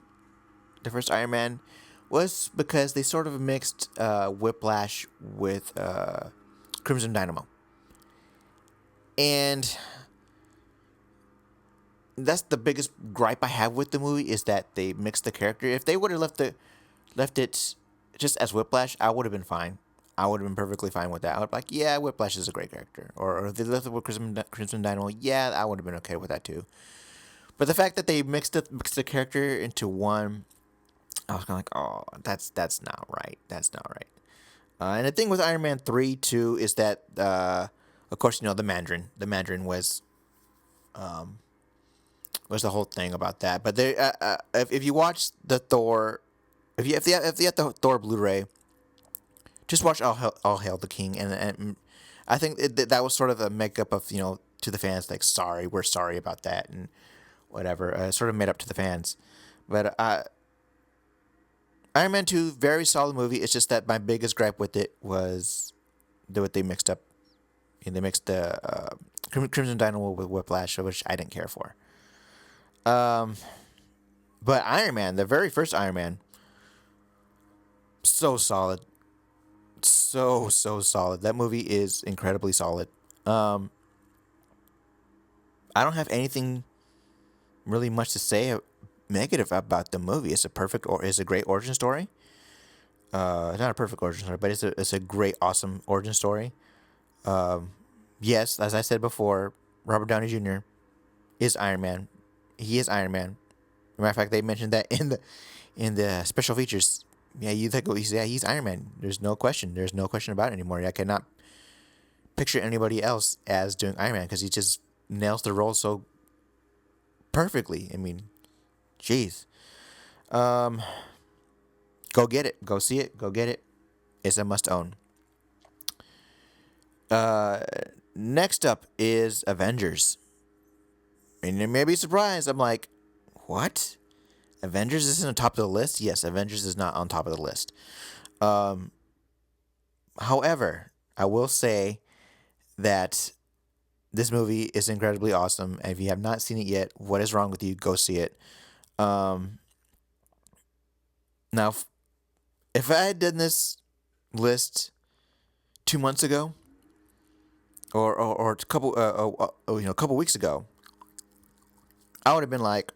The first Iron Man was because they sort of mixed Whiplash with Crimson Dynamo. And that's the biggest gripe I have with the movie is that they mixed the character. If they would have left it just as Whiplash, I would have been fine. I would have been perfectly fine with that. I would be like, yeah, Whiplash is a great character. Or if they left it with Crimson Dynamo, yeah, I would have been okay with that too. But the fact that they mixed the character into one, I was kind of like, oh, that's not right. That's not right. And the thing with Iron Man 3 too is that, of course, the Mandarin. The Mandarin was the whole thing about that. But if you watch the Thor, if you have the Thor Blu-ray, just watch All Hail the King, and I think that was sort of a makeup of to the fans, like, sorry, we're sorry about that and whatever. Sort of made up to the fans, but Iron Man 2, very solid movie. It's just that my biggest gripe with it was what they mixed up. And they mixed the Crimson Dynamo with Whiplash, which I didn't care for. Um, but Iron Man, the very first Iron Man, so solid, so solid. That movie is incredibly solid. Um, I don't have anything really much to say negative about the movie. It's a great origin story. It's not a perfect origin story, but it's a great, awesome origin story. Yes, as I said before, Robert Downey Jr. is Iron Man. He is Iron Man. As a matter of fact, they mentioned that in the special features. Yeah, you think he's Iron Man. There's no question. There's no question about it anymore. I cannot picture anybody else as doing Iron Man because he just nails the role so perfectly. I mean, jeez. Um, Go get it. Go see it. Go get it. It's a must own. Uh, Next up is Avengers. And you may be surprised. I'm like, what? Avengers isn't on top of the list? Yes, Avengers is not on top of the list. Um, However, I will say that this movie is incredibly awesome. And if you have not seen it yet, what is wrong with you? Go see it. Um, Now, if I had done this list 2 months ago, or a couple a couple weeks ago, I would have been like,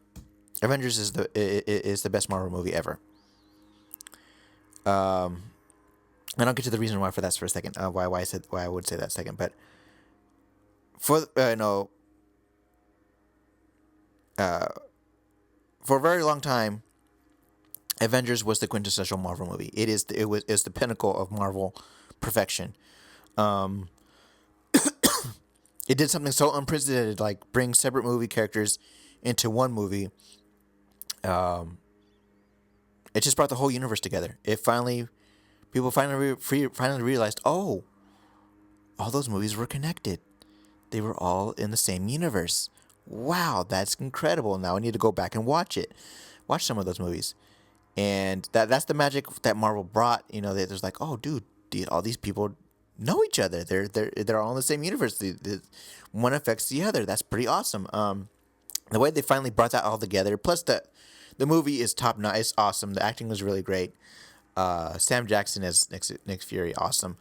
Avengers is the best Marvel movie ever. Um, and I'll get to the reason why for that for a second. Why I would say that second, but for uh, for a very long time, Avengers was the quintessential Marvel movie. It's the pinnacle of Marvel perfection. Um, it did something so unprecedented, like bring separate movie characters into one movie. Um, it just brought the whole universe together. People finally realized, oh, all those movies were connected. They were all in the same universe. Wow, that's incredible. Now I need to go back and watch it. Watch some of those movies. And that's the magic that Marvel brought. There's like, oh, dude, all these people know each other. They're all in the same universe. One affects the other. That's pretty awesome. The way they finally brought that all together. Plus the movie is top notch. It's awesome. The acting was really great. Sam Jackson as Nick Fury, awesome.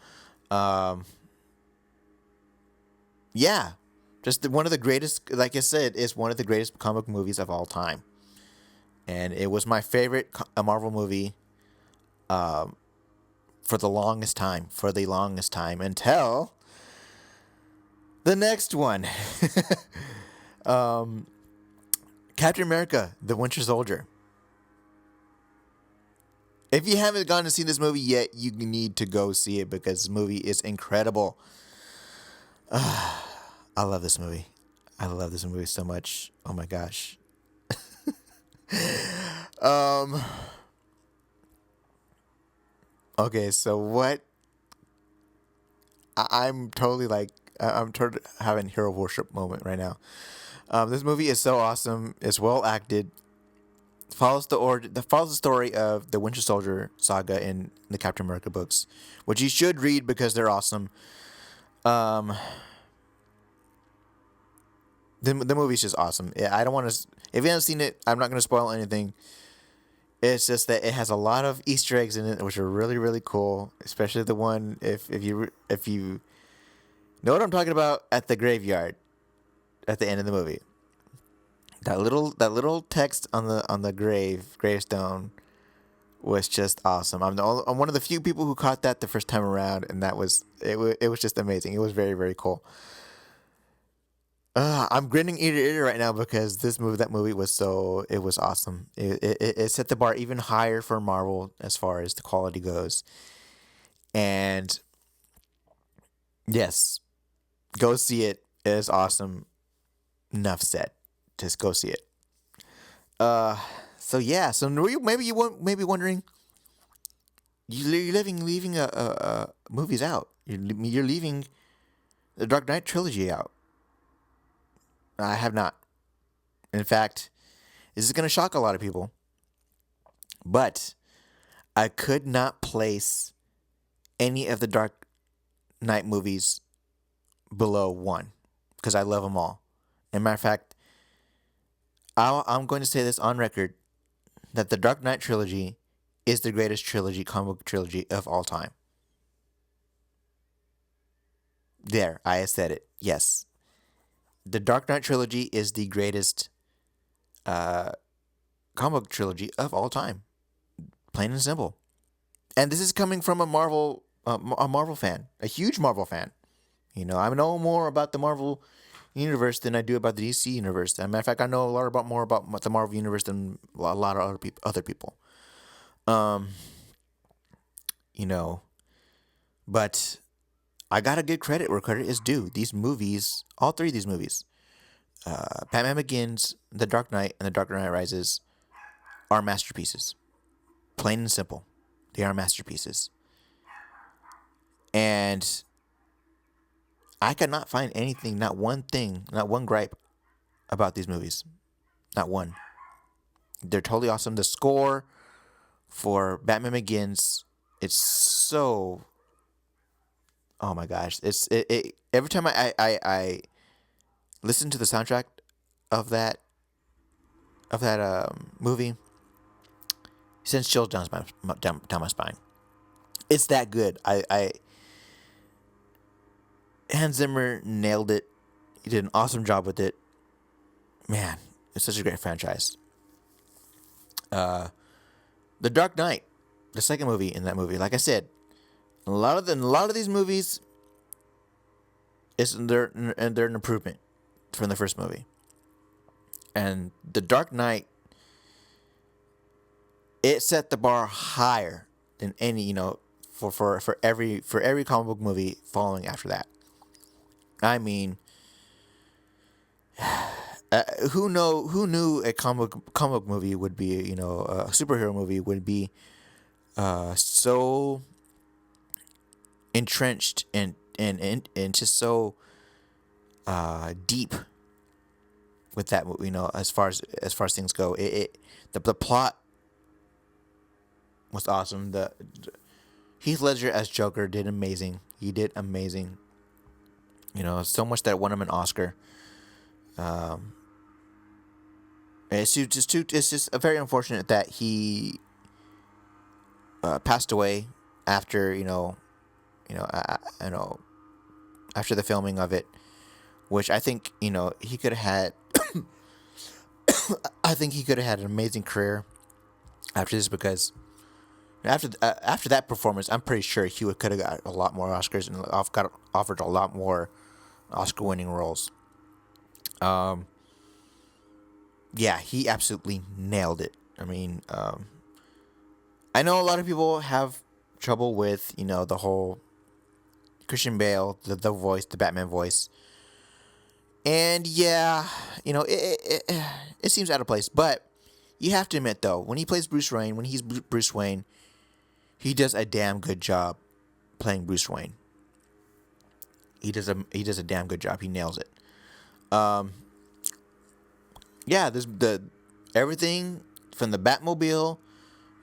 Yeah, just one of the greatest. Like I said, it's one of the greatest comic movies of all time, and it was my favorite Marvel movie for the longest time. For the longest time until the next one, Captain America: The Winter Soldier. If you haven't gone and seen this movie yet, you need to go see it because this movie is incredible. I love this movie. I love this movie so much. Oh my gosh. um. Okay, so what? I'm totally like I'm totally having hero worship moment right now. This movie is so awesome. It's well acted. Follows the story of the Winter Soldier saga in the Captain America books, which you should read because they're awesome. Um, the movie's just awesome. I don't want to. If you haven't seen it, I'm not going to spoil anything. It's just that it has a lot of Easter eggs in it, which are really really cool. Especially the one if you know what I'm talking about at the graveyard at the end of the movie. That little text on the gravestone was just awesome. I'm one of the few people who caught that the first time around, and it was just amazing. It was very very cool. I'm grinning ear to ear right now because that movie it was awesome. It set the bar even higher for Marvel as far as the quality goes. And yes, go see it. It is awesome. Enough said. Just go see it. Uh, so yeah. So maybe wondering you're leaving movies out. You're leaving the Dark Knight trilogy out. I have not. In fact, this is going to shock a lot of people, but I could not place any of the Dark Knight movies below one because I love them all. As a matter of fact, I'm going to say this on record that the Dark Knight trilogy is the greatest comic book trilogy of all time. There, I said it. Yes. The Dark Knight trilogy is the greatest comic book trilogy of all time. Plain and simple. And this is coming from a Marvel fan, a huge Marvel fan. I know more about the Marvel universe than I do about the DC universe. As a matter of fact, I know a lot more about the Marvel universe than a lot of other people. Um, you know, but I gotta give credit where credit is due. These movies, all three of these movies, Batman Begins, The Dark Knight, and The Dark Knight Rises, are masterpieces. Plain and simple, they are masterpieces. And I could not find anything, not one thing, not one gripe about these movies. Not one. They're totally awesome. The score for Batman Begins, it's so. Oh my gosh! Every time I listen to the soundtrack of that movie, it sends chills down my spine. It's that good. Hans Zimmer nailed it. He did an awesome job with it. Man, it's such a great franchise. The Dark Knight, the second movie in that movie, like I said, a lot of these movies, they're an improvement from the first movie. And The Dark Knight, it set the bar higher than any, for every comic book movie following after that. I mean, who knew a comic movie would be, a superhero movie would be so entrenched and just so deep with that, as far as things go. The plot was awesome. The Heath Ledger as Joker did amazing. He did amazing. So much that won him an Oscar. It's just very unfortunate that he passed away after after the filming of it, which I think he could have had. I think he could have had an amazing career after this, because after that performance, I'm pretty sure he could have got a lot more Oscars and got offered a lot more Oscar-winning roles. Yeah, he absolutely nailed it. I mean, I know a lot of people have trouble with the whole Christian Bale, the voice, the Batman voice. And yeah, it seems out of place. But you have to admit, though, when he plays Bruce Wayne, when he's Bruce Wayne, he does a damn good job playing Bruce Wayne. He does a damn good job. He nails it. Yeah, there's everything from the Batmobile,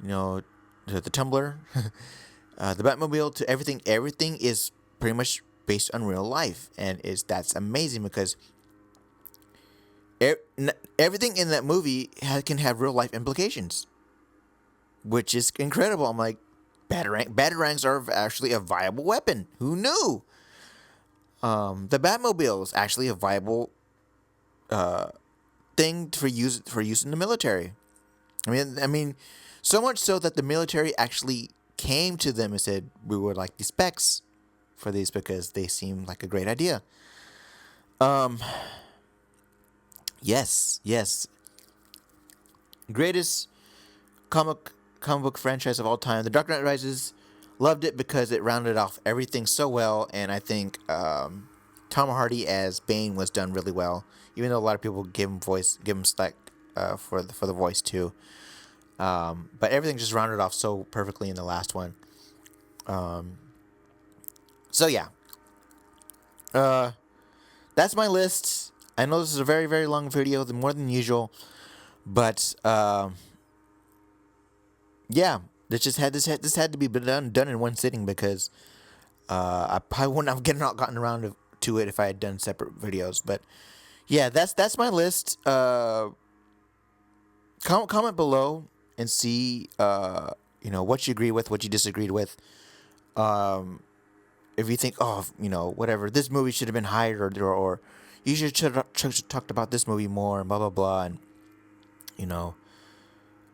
to the Tumbler, the Batmobile to everything. Everything is pretty much based on real life, and that's amazing, because everything in that movie can have real life implications, which is incredible. I'm like, batarangs are actually a viable weapon. Who knew? The Batmobile is actually a viable thing for use in the military. I mean, so much so that the military actually came to them and said, we would like the specs for these because they seem like a great idea. Yes. Greatest comic book franchise of all time. The Dark Knight Rises, loved it because it rounded off everything so well, and I think Tom Hardy as Bane was done really well. Even though a lot of people give him slack for the voice too. But everything just rounded off so perfectly in the last one. So yeah. That's my list. I know this is a very, very long video, more than usual. But yeah, this had to be done in one sitting, because I probably wouldn't have gotten around to it if I had done separate videos. But yeah, that's my list. Comment below and see what you agree with, what you disagreed with. If you think, whatever, this movie should have been higher, or you should have talked about this movie more, and blah blah blah, and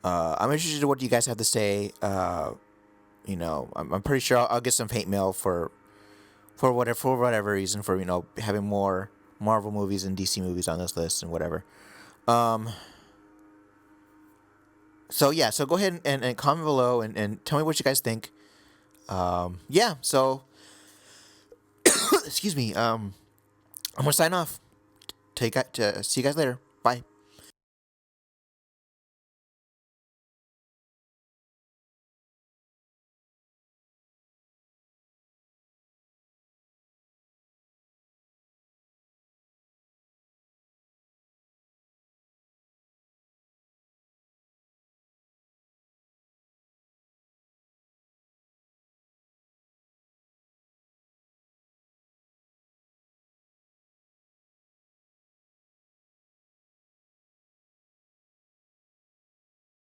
I'm interested in what you guys have to say. I'm pretty sure I'll get some hate mail for whatever reason, for having more Marvel movies and DC movies on this list and whatever. So yeah, so go ahead and comment below and tell me what you guys think. Yeah, so excuse me. I'm gonna sign off. See you guys later.